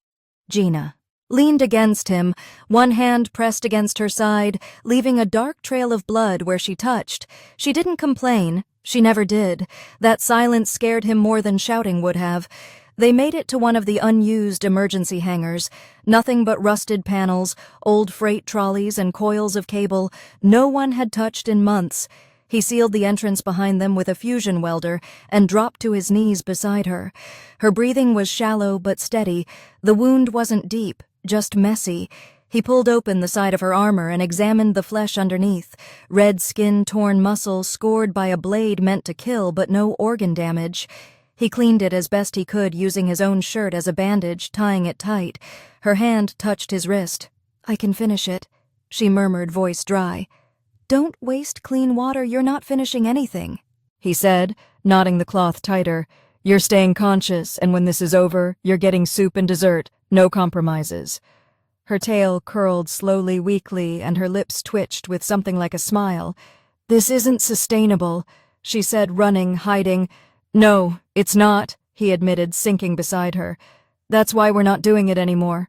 Speaker 1: Gina. leaned against him, one hand pressed against her side, leaving a dark trail of blood where she touched. She didn't complain. She never did. That silence scared him more than shouting would have. They made it to one of the unused emergency hangars. Nothing but rusted panels, old freight trolleys, and coils of cable no one had touched in months. He sealed the entrance behind them with a fusion welder and dropped to his knees beside her. Her breathing was shallow but steady. The wound wasn't deep, just messy. He pulled open the side of her armor and examined the flesh underneath. Red skin, torn muscle, scored by a blade meant to kill but no organ damage. He cleaned it as best he could, using his own shirt as a bandage, tying it tight. Her hand touched his wrist. "I can finish it," she murmured, voice dry. "Don't waste clean water, you're not finishing anything," he said, knotting the cloth tighter. "You're staying conscious, and when this is over, you're getting soup and dessert, no compromises." Her tail curled slowly, weakly, and her lips twitched with something like a smile. "This isn't sustainable," she said, running, hiding. "No, it's not," he admitted, sinking beside her. "That's why we're not doing it anymore."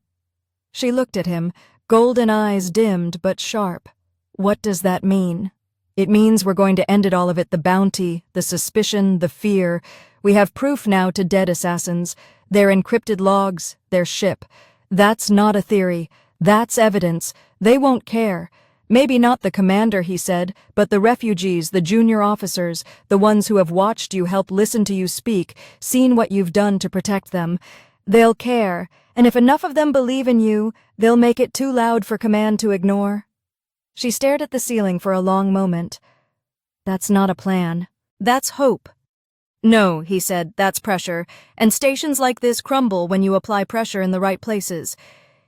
Speaker 1: She looked at him, golden eyes dimmed but sharp. "What does that mean?" "It means we're going to end all of it, the bounty, the suspicion, the fear. We have proof now to dead assassins. Their encrypted logs, their ship. That's not a theory. That's evidence. They won't care. Maybe not the commander," he said, "but the refugees, the junior officers, the ones who have watched you, help listen to you speak, seen what you've done to protect them. They'll care, and if enough of them believe in you, they'll make it too loud for command to ignore." She stared at the ceiling for a long moment. "That's not a plan. That's hope." "No," he said, "that's pressure, and stations like this crumble when you apply pressure in the right places."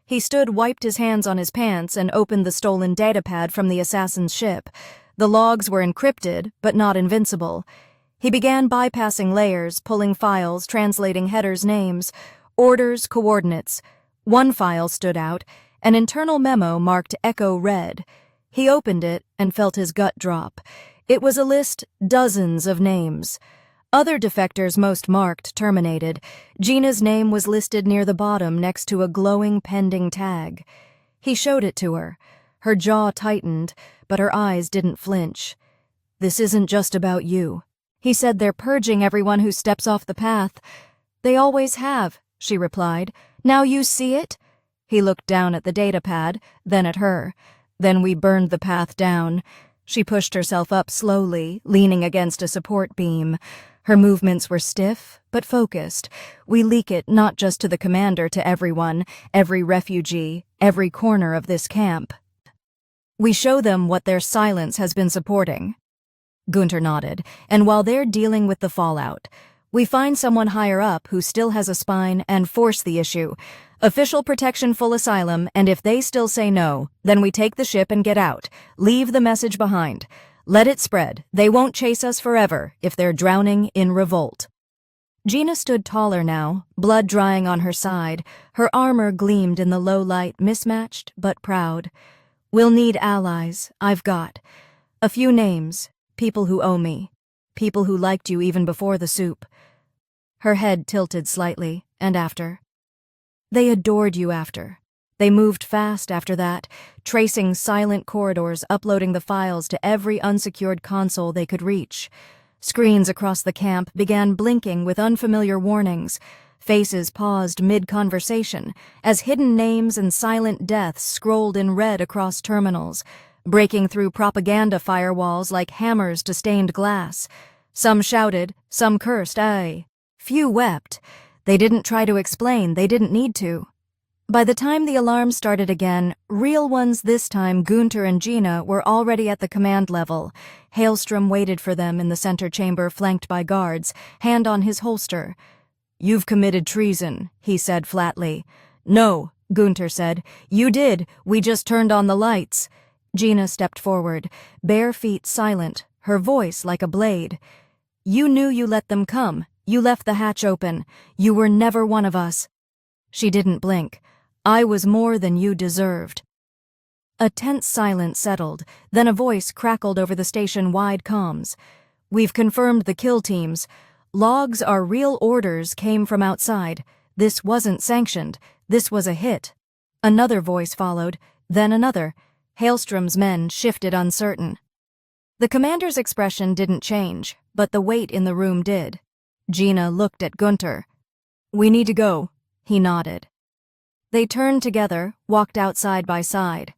Speaker 1: He stood, wiped his hands on his pants, and opened the stolen datapad from the assassin's ship. The logs were encrypted, but not invincible. He began bypassing layers, pulling files, translating headers' names, orders, coordinates. One file stood out, an internal memo marked Echo Red. He opened it and felt his gut drop. It was a list, dozens of names. Other defectors, most marked, terminated. Gina's name was listed near the bottom next to a glowing pending tag. He showed it to her. Her jaw tightened, but her eyes didn't flinch. "This isn't just about you." He said, "They're purging everyone who steps off the path." "They always have," she replied. "Now you see it?" He looked down at the datapad, then at her. "Then we burned the path down." She pushed herself up slowly, leaning against a support beam. Her movements were stiff, but focused. "We leak it not just to the commander, to everyone, every refugee, every corner of this camp. We show them what their silence has been supporting." Gunter nodded. "And while they're dealing with the fallout, we find someone higher up who still has a spine and force the issue. Official protection, full asylum, and if they still say no, then we take the ship and get out. Leave the message behind. Let it spread. They won't chase us forever if they're drowning in revolt." Gina stood taller now, blood drying on her side. Her armor gleamed in the low light, mismatched but proud. "We'll need allies. I've got a few names, people who owe me, people who liked you even before the soup." Her head tilted slightly, and after. "They adored you after. They moved fast after that, tracing silent corridors, uploading the files to every unsecured console they could reach. Screens across the camp began blinking with unfamiliar warnings. Faces paused mid-conversation as hidden names and silent deaths scrolled in red across terminals, breaking through propaganda firewalls like hammers to stained glass. Some shouted, some cursed, aye. Few wept. They didn't try to explain, they didn't need to. By the time the alarm started again, real ones this time, Gunter and Gina, were already at the command level. Hailstrom waited for them in the center chamber, flanked by guards, hand on his holster. "You've committed treason," he said flatly. "No," Gunter said. "You did. We just turned on the lights." Gina stepped forward, bare feet silent, her voice like a blade. "You knew you let them come. You left the hatch open. You were never one of us." She didn't blink. "I was more than you deserved." A tense silence settled, then a voice crackled over the station-wide comms. "We've confirmed the kill teams. Logs are real orders came from outside. This wasn't sanctioned. This was a hit." Another voice followed, then another. Hailstrom's men shifted uncertain. The commander's expression didn't change, but the weight in the room did. Gina looked at Gunter. "We need to go," he nodded. They turned together, walked out side by side.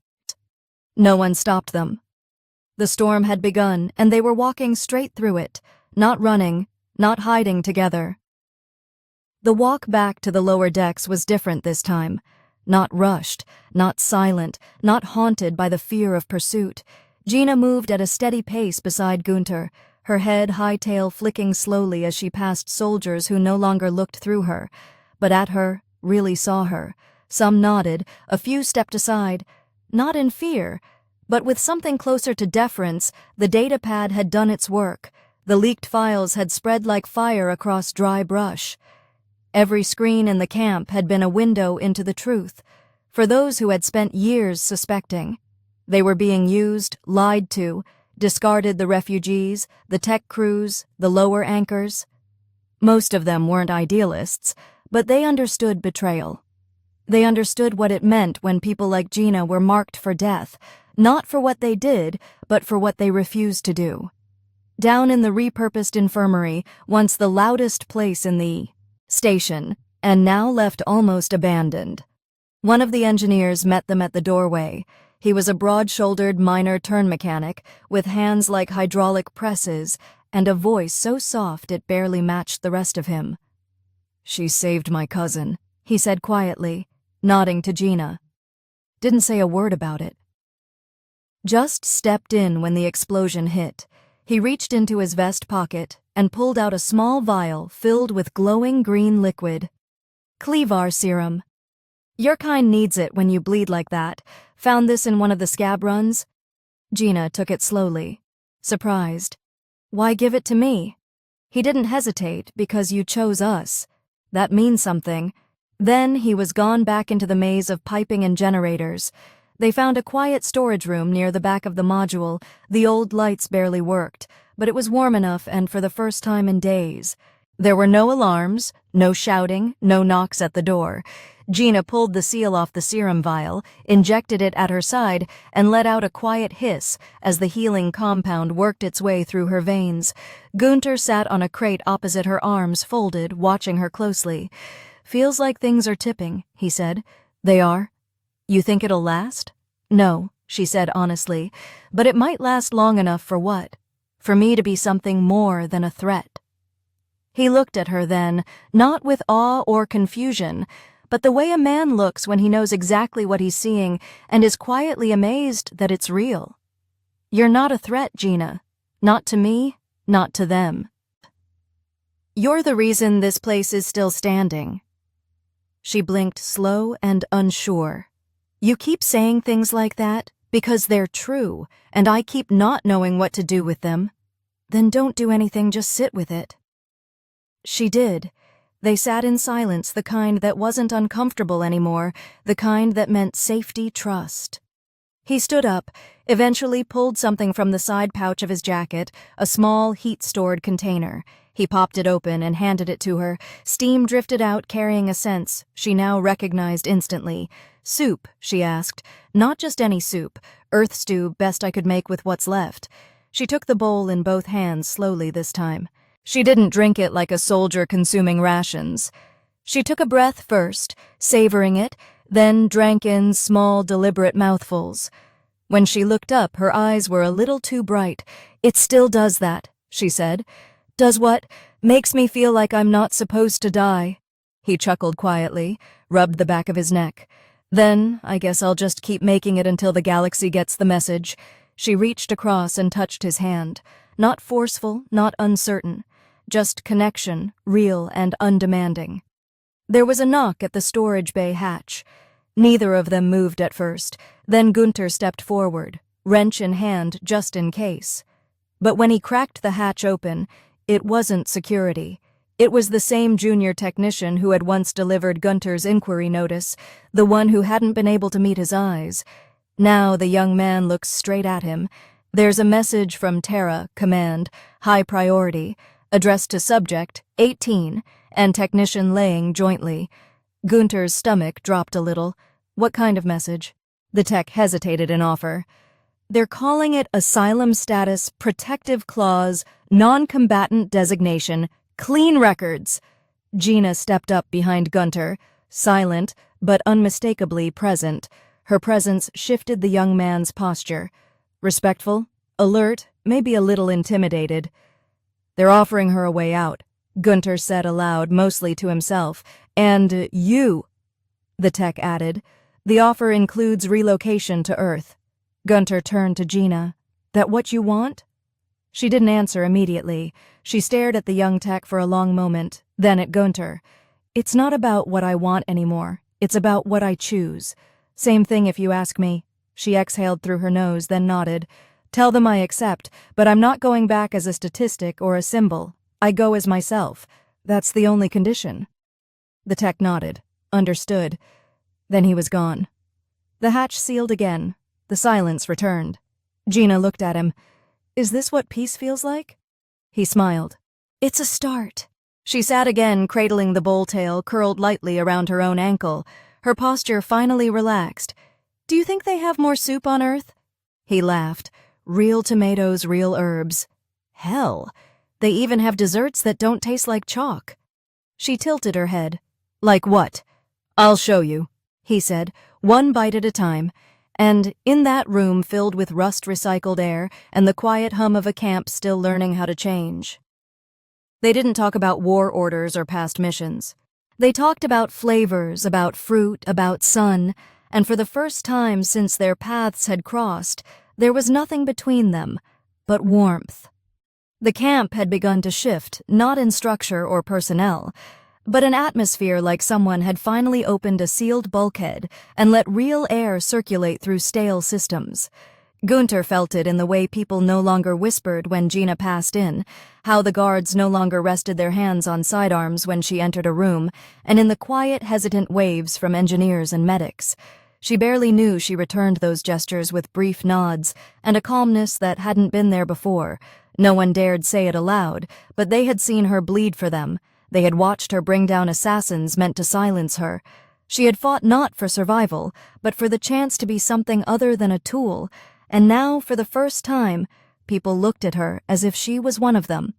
Speaker 1: No one stopped them. The storm had begun, and they were walking straight through it, not running, not hiding together. The walk back to the lower decks was different this time. Not rushed, not silent, not haunted by the fear of pursuit. Gina moved at a steady pace beside Gunter, her head high-tail flicking slowly as she passed soldiers who no longer looked through her, but at her, really saw her. Some nodded, a few stepped aside, not in fear, but with something closer to deference. The datapad had done its work. The leaked files had spread like fire across dry brush. Every screen in the camp had been a window into the truth, for those who had spent years suspecting. They were being used, lied to, discarded the refugees, the tech crews, the lower anchors. Most of them weren't idealists, but they understood betrayal. They understood what it meant when people like Gina were marked for death, not for what they did, but for what they refused to do. Down in the repurposed infirmary, once the loudest place in the station, and now left almost abandoned. One of the engineers met them at the doorway. He was a broad-shouldered minor turn mechanic, with hands like hydraulic presses, and a voice so soft it barely matched the rest of him. "She saved my cousin," he said quietly, nodding to Gina. Didn't say a word about it. Just stepped in when the explosion hit. He reached into his vest pocket and pulled out a small vial filled with glowing green liquid. Cleavar serum. "Your kind needs it when you bleed like that. Found this in one of the scab runs." Gina took it slowly, surprised. "Why give it to me?" He didn't hesitate, "Because you chose us. That means something." Then he was gone back into the maze of piping and generators. They found a quiet storage room near the back of the module. The old lights barely worked, but it was warm enough, and for the first time in days. There were no alarms, no shouting, no knocks at the door. Gina pulled the seal off the serum vial, injected it at her side, and let out a quiet hiss as the healing compound worked its way through her veins. Gunter sat on a crate opposite her, arms folded, watching her closely. "Feels like things are tipping," he said. "They are? You think it'll last?" "No," she said honestly, "but it might last long enough for what? For me to be something more than a threat." He looked at her then, not with awe or confusion, but the way a man looks when he knows exactly what he's seeing and is quietly amazed that it's real. "You're not a threat, Gina. Not to me, not to them. You're the reason this place is still standing." She blinked, slow and unsure. "You keep saying things like that because they're true, and I keep not knowing what to do with them. Then don't do anything, just sit with it." She did. They sat in silence, the kind that wasn't uncomfortable anymore, the kind that meant safety, trust. He stood up, eventually pulled something from the side pouch of his jacket, a small, heat-stored container. He popped it open and handed it to her. Steam drifted out, carrying a sense she now recognized instantly. "Soup," she asked. "Not just any soup. Earth stew, best I could make with what's left." She took the bowl in both hands slowly this time. She didn't drink it like a soldier consuming rations. She took a breath first, savoring it, then drank in small, deliberate mouthfuls. When she looked up, her eyes were a little too bright. "It still does that," she said. "Does what? Makes me feel like I'm not supposed to die." He chuckled quietly, rubbed the back of his neck. "Then, I guess I'll just keep making it until the galaxy gets the message." She reached across and touched his hand. Not forceful, not uncertain. Just connection, real and undemanding. There was a knock at the storage bay hatch. Neither of them moved at first. Then Gunter stepped forward, wrench in hand just in case. But when he cracked the hatch open, it wasn't security. It was the same junior technician who had once delivered Gunter's inquiry notice, the one who hadn't been able to meet his eyes. Now the young man looks straight at him. "There's a message from Terra, Command, high priority, addressed to Subject 18 and Technician Laying jointly." Gunter's stomach dropped a little. What kind of message? The tech hesitated in offer. They're calling it Asylum Status, Protective Clause, Non-Combatant Designation, Clean Records. Gina stepped up behind Gunter, silent but unmistakably present. Her presence shifted the young man's posture. Respectful, alert, maybe a little intimidated. They're offering her a way out, Gunter said aloud, mostly to himself. And you, the tech added. The offer includes relocation to Earth. Gunter turned to Gina. That what you want? She didn't answer immediately. She stared at the young tech for a long moment, then at Gunter. It's not about what I want anymore. It's about what I choose. Same thing if you ask me. She exhaled through her nose, then nodded. Tell them I accept, but I'm not going back as a statistic or a symbol. I go as myself. That's the only condition. The tech nodded. Understood. Then he was gone. The hatch sealed again. The silence returned. Gina looked at him. Is this what peace feels like? He smiled. It's a start. She sat again, cradling the bull tail curled lightly around her own ankle. Her posture finally relaxed. Do you think they have more soup on Earth? He laughed. Real tomatoes, real herbs. Hell, they even have desserts that don't taste like chalk. She tilted her head. Like what? I'll show you, he said, one bite at a time. And in that room filled with rust-recycled air and the quiet hum of a camp still learning how to change. They didn't talk about war orders or past missions. They talked about flavors, about fruit, about sun, and for the first time since their paths had crossed, there was nothing between them but warmth. The camp had begun to shift, not in structure or personnel, but an atmosphere like someone had finally opened a sealed bulkhead and let real air circulate through stale systems. Gunter felt it in the way people no longer whispered when Gina passed in, how the guards no longer rested their hands on sidearms when she entered a room, and in the quiet, hesitant waves from engineers and medics. She barely knew she returned those gestures with brief nods and a calmness that hadn't been there before. No one dared say it aloud, but they had seen her bleed for them. They had watched her bring down assassins meant to silence her. She had fought not for survival, but for the chance to be something other than a tool, and now, for the first time, people looked at her as if she was one of them.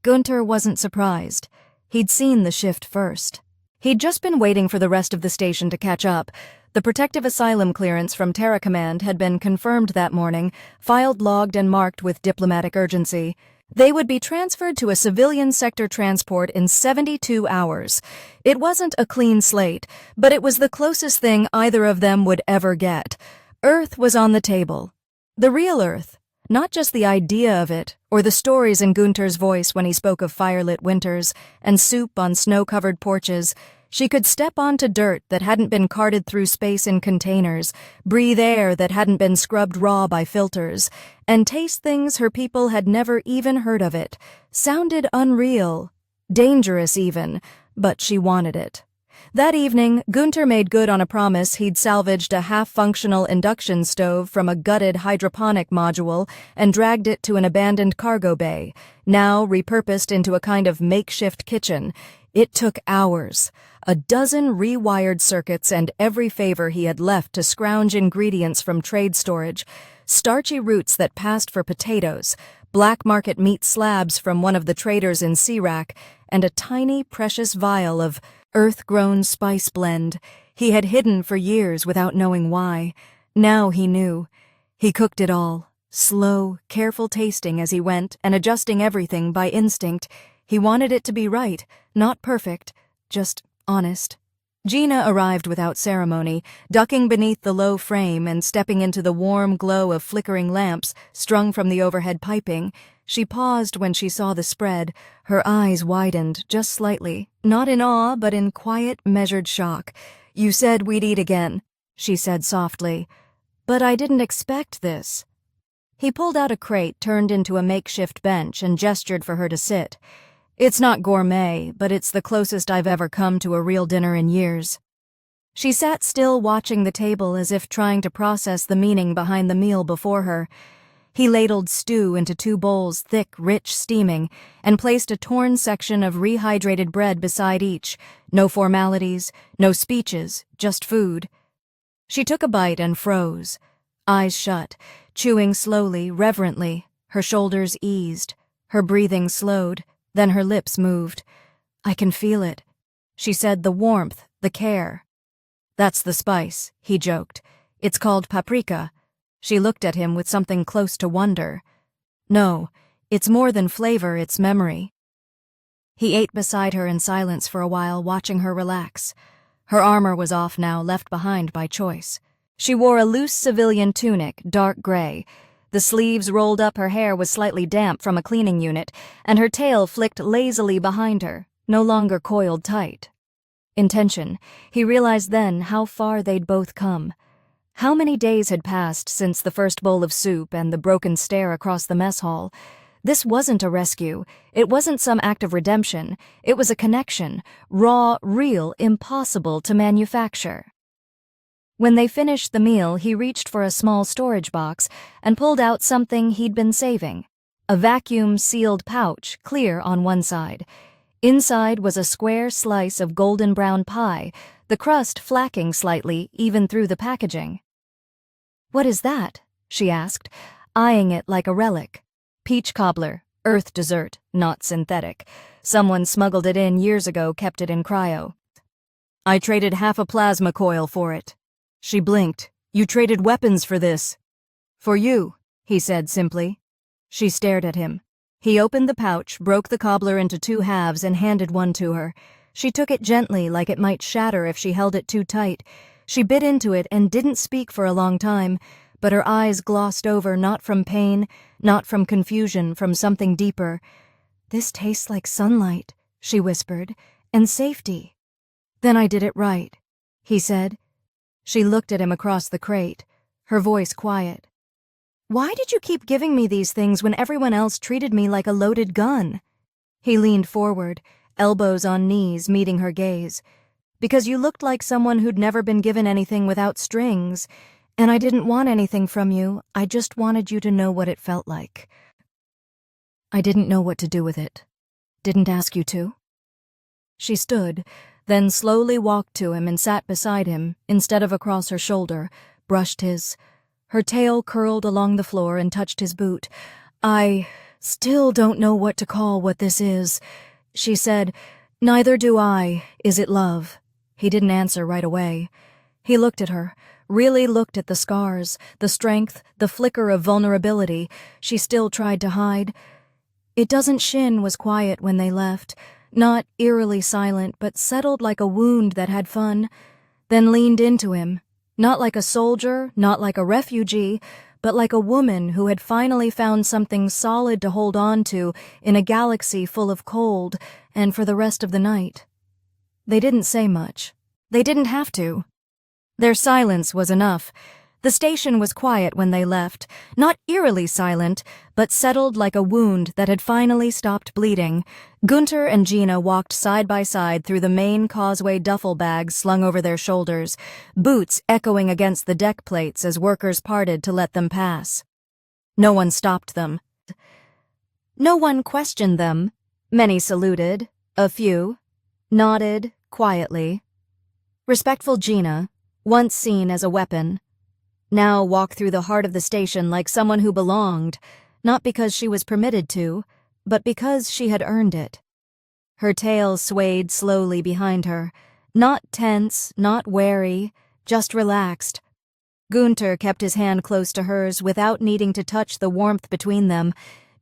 Speaker 1: Gunter wasn't surprised. He'd seen the shift first. He'd just been waiting for the rest of the station to catch up. The protective asylum clearance from Terra Command had been confirmed that morning, filed, logged, and marked with diplomatic urgency. They would be transferred to a civilian sector transport in 72 hours. It wasn't a clean slate, but it was the closest thing either of them would ever get. Earth was on the table. The real Earth, not just the idea of it, or the stories in Gunter's voice when he spoke of firelit winters and soup on snow-covered porches. She could step onto dirt that hadn't been carted through space in containers, breathe air that hadn't been scrubbed raw by filters, and taste things her people had never even heard of. It sounded unreal, dangerous even, but she wanted it. That evening, Gunter made good on a promise he'd salvaged a half-functional induction stove from a gutted hydroponic module and dragged it to an abandoned cargo bay, now repurposed into a kind of makeshift kitchen. It took hours, a dozen rewired circuits and every favor he had left to scrounge ingredients from trade storage, starchy roots that passed for potatoes, black market meat slabs from one of the traders in C-Rack, and a tiny, precious vial of earth-grown spice blend he had hidden for years without knowing why. Now he knew. He cooked it all, slow, careful tasting as he went and adjusting everything by instinct. He wanted it to be right, not perfect, just honest. Gina arrived without ceremony, ducking beneath the low frame and stepping into the warm glow of flickering lamps strung from the overhead piping. She paused when she saw the spread. Her eyes widened just slightly, not in awe, but in quiet, measured shock. "You said we'd eat again," she said softly. "But I didn't expect this." He pulled out a crate turned into a makeshift bench and gestured for her to sit. "It's not gourmet, but it's the closest I've ever come to a real dinner in years." She sat still, watching the table as if trying to process the meaning behind the meal before her. He ladled stew into 2 bowls, thick, rich, steaming, and placed a torn section of rehydrated bread beside each. No formalities, no speeches, just food. She took a bite and froze, eyes shut, chewing slowly, reverently. Her shoulders eased, her breathing slowed, then her lips moved. "I can feel it," she said, "the warmth, the care." "That's the spice," he joked. "It's called paprika." She looked at him with something close to wonder. "No, it's more than flavor, it's memory." He ate beside her in silence for a while, watching her relax. Her armor was off now, left behind by choice. She wore a loose civilian tunic, dark gray. The sleeves rolled up, her hair was slightly damp from a cleaning unit, and her tail flicked lazily behind her, no longer coiled tight. Intention. He realized then how far they'd both come. How many days had passed since the first bowl of soup and the broken stare across the mess hall? This wasn't a rescue. It wasn't some act of redemption. It was a connection, raw, real, impossible to manufacture. When they finished the meal, he reached for a small storage box and pulled out something he'd been saving. A vacuum-sealed pouch, clear on one side. Inside was a square slice of golden brown pie, the crust flacking slightly even through the packaging. "What is that?" she asked, eyeing it like a relic. "Peach cobbler, earth dessert, not synthetic. Someone smuggled it in years ago, kept it in cryo. I traded half a plasma coil for it." She blinked. "You traded weapons for this." "For you," he said simply. She stared at him. He opened the pouch, broke the cobbler into two halves, and handed one to her. She took it gently, like it might shatter if she held it too tight. She bit into it and didn't speak for a long time, but her eyes glossed over, not from pain, not from confusion, from something deeper. "This tastes like sunlight," she whispered, "and safety." "Then I did it right," he said. She looked at him across the crate, her voice quiet. "Why did you keep giving me these things when everyone else treated me like a loaded gun?" He leaned forward, elbows on knees, meeting her gaze. "Because you looked like someone who'd never been given anything without strings, and I didn't want anything from you, I just wanted you to know what it felt like." "I didn't know what to do with it. Didn't ask you to." She stood, then slowly walked to him and sat beside him, instead of across her shoulder, brushed his. Her tail curled along the floor and touched his boot. "I still don't know what to call what this is," she said. "Neither do I. Is it love?" He didn't answer right away. He looked at her, really looked at the scars, the strength, the flicker of vulnerability she still tried to hide. "It doesn't." Shin was quiet when they left. Not eerily silent, but settled like a wound that had fun, then leaned into him, not like a soldier, not like a refugee, but like a woman who had finally found something solid to hold on to in a galaxy full of cold, and for the rest of the night. They didn't say much. They didn't have to. Their silence was enough. The station was quiet when they left, not eerily silent, but settled like a wound that had finally stopped bleeding. Gunter and Gina walked side by side through the main causeway, duffel bags slung over their shoulders, boots echoing against the deck plates as workers parted to let them pass. No one stopped them. No one questioned them. Many saluted, a few nodded quietly. Respectful Gina, once seen as a weapon, now walked through the heart of the station like someone who belonged, not because she was permitted to, but because she had earned it. Her tail swayed slowly behind her, not tense, not wary, just relaxed. Gunter kept his hand close to hers without needing to touch the warmth between them,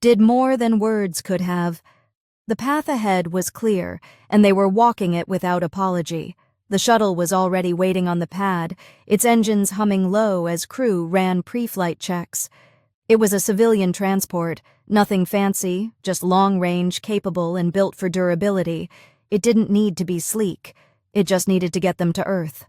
Speaker 1: did more than words could have. The path ahead was clear, and they were walking it without apology. The shuttle was already waiting on the pad, its engines humming low as crew ran pre-flight checks. It was a civilian transport, nothing fancy, just long-range, capable, and built for durability. It didn't need to be sleek. It just needed to get them to Earth.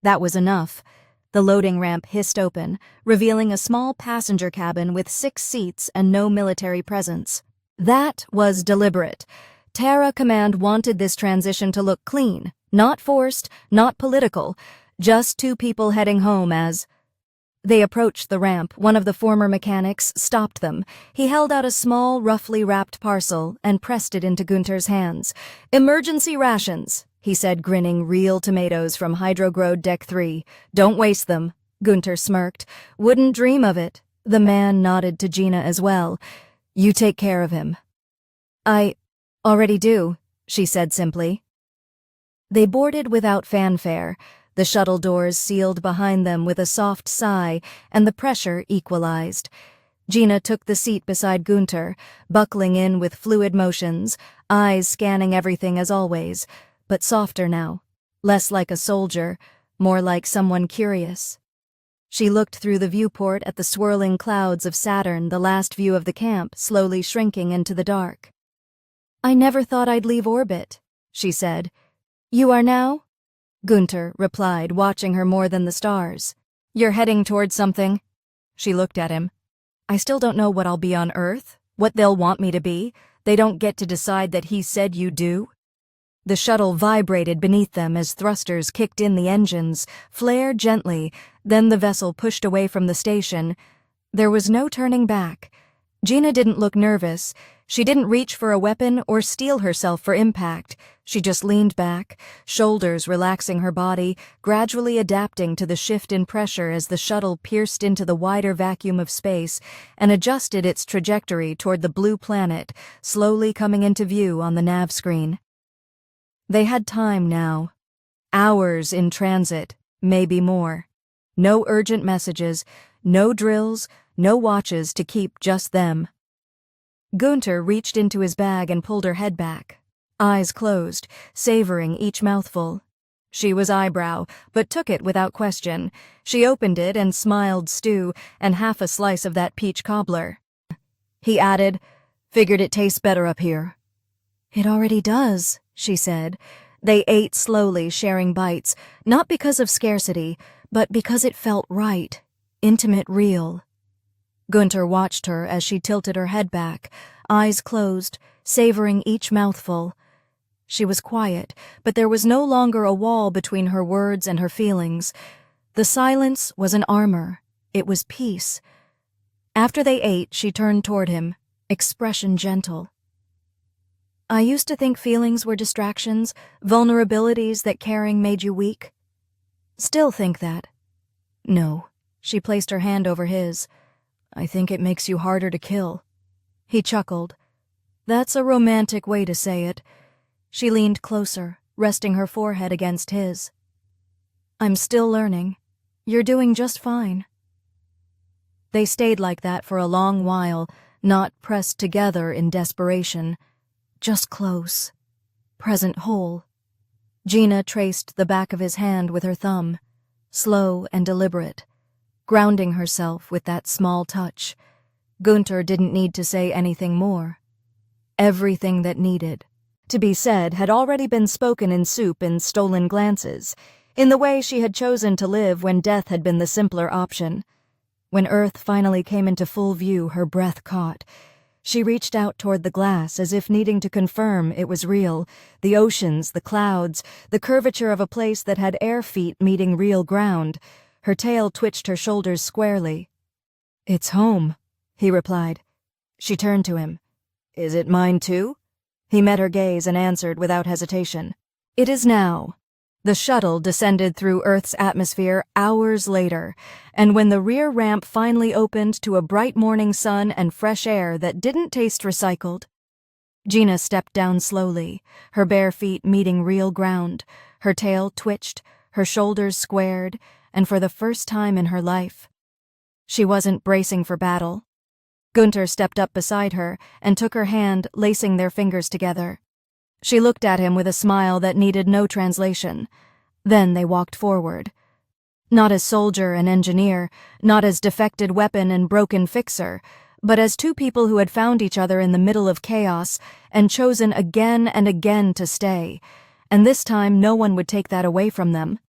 Speaker 1: That was enough. The loading ramp hissed open, revealing a small passenger cabin with 6 seats and no military presence. That was deliberate. Terra Command wanted this transition to look clean, not forced, not political, just 2 people heading home as... They approached the ramp. One of the former mechanics stopped them. He held out a small, roughly wrapped parcel and pressed it into Gunter's hands. "Emergency rations," he said, grinning. Real tomatoes from hydro-growed Deck 3. Don't waste them, Gunter smirked. Wouldn't dream of it. The man nodded to Gina as well. You take care of him. I already do, she said simply. They boarded without fanfare. The shuttle doors sealed behind them with a soft sigh, and the pressure equalized. Gina took the seat beside Gunter, buckling in with fluid motions, eyes scanning everything as always, but softer now, less like a soldier, more like someone curious. She looked through the viewport at the swirling clouds of Saturn, the last view of the camp, slowly shrinking into the dark. I never thought I'd leave orbit, she said. You are now? Gunter replied, watching her more than the stars. You're heading towards something? She looked at him. I still don't know what I'll be on Earth, what they'll want me to be. They don't get to decide that he said you do. The shuttle vibrated beneath them as thrusters kicked in the engines, flared gently, then the vessel pushed away from the station. There was no turning back. Gina didn't look nervous. She didn't reach for a weapon or steel herself for impact. She just leaned back, shoulders relaxing her body, gradually adapting to the shift in pressure as the shuttle pierced into the wider vacuum of space and adjusted its trajectory toward the blue planet, slowly coming into view on the nav screen. They had time now. Hours in transit, maybe more. No urgent messages, no drills, no watches to keep just them. Gunter reached into his bag and pulled her head back, eyes closed, savoring each mouthful. She was eyebrow, but took it without question. She opened it and smiled stew and half a slice of that peach cobbler. He added, Figured it tastes better up here. It already does, she said. They ate slowly, sharing bites, not because of scarcity, but because it felt right, intimate, real. Gunter watched her as she tilted her head back, eyes closed, savoring each mouthful. She was quiet, but there was no longer a wall between her words and her feelings. The silence was an armor. It was peace. After they ate, she turned toward him, expression gentle. I used to think feelings were distractions, vulnerabilities that caring made you weak. Still think that. No, she placed her hand over his. I think it makes you harder to kill. He chuckled. That's a romantic way to say it. She leaned closer, resting her forehead against his. I'm still learning. You're doing just fine. They stayed like that for a long while, not pressed together in desperation. Just close. Present whole. Gina traced the back of his hand with her thumb, slow and deliberate, grounding herself with that small touch. Gunter didn't need to say anything more. Everything that needed to be said had already been spoken in soup and stolen glances, in the way she had chosen to live when death had been the simpler option. When Earth finally came into full view, her breath caught. She reached out toward the glass as if needing to confirm it was real. The oceans, the clouds, the curvature of a place that had air feet meeting real ground. Her tail twitched her shoulders squarely. It's home, he replied. She turned to him. Is it mine too? He met her gaze and answered without hesitation. It is now. The shuttle descended through Earth's atmosphere hours later, and when the rear ramp finally opened to a bright morning sun and fresh air that didn't taste recycled, Gina stepped down slowly, her bare feet meeting real ground. Her tail twitched, her shoulders squared, and for the first time in her life, she wasn't bracing for battle. Gunter stepped up beside her and took her hand, lacing their fingers together. She looked at him with a smile that needed no translation. Then they walked forward. Not as soldier and engineer, not as defected weapon and broken fixer, but as two people who had found each other in the middle of chaos and chosen again and again to stay. And this time no one would take that away from them.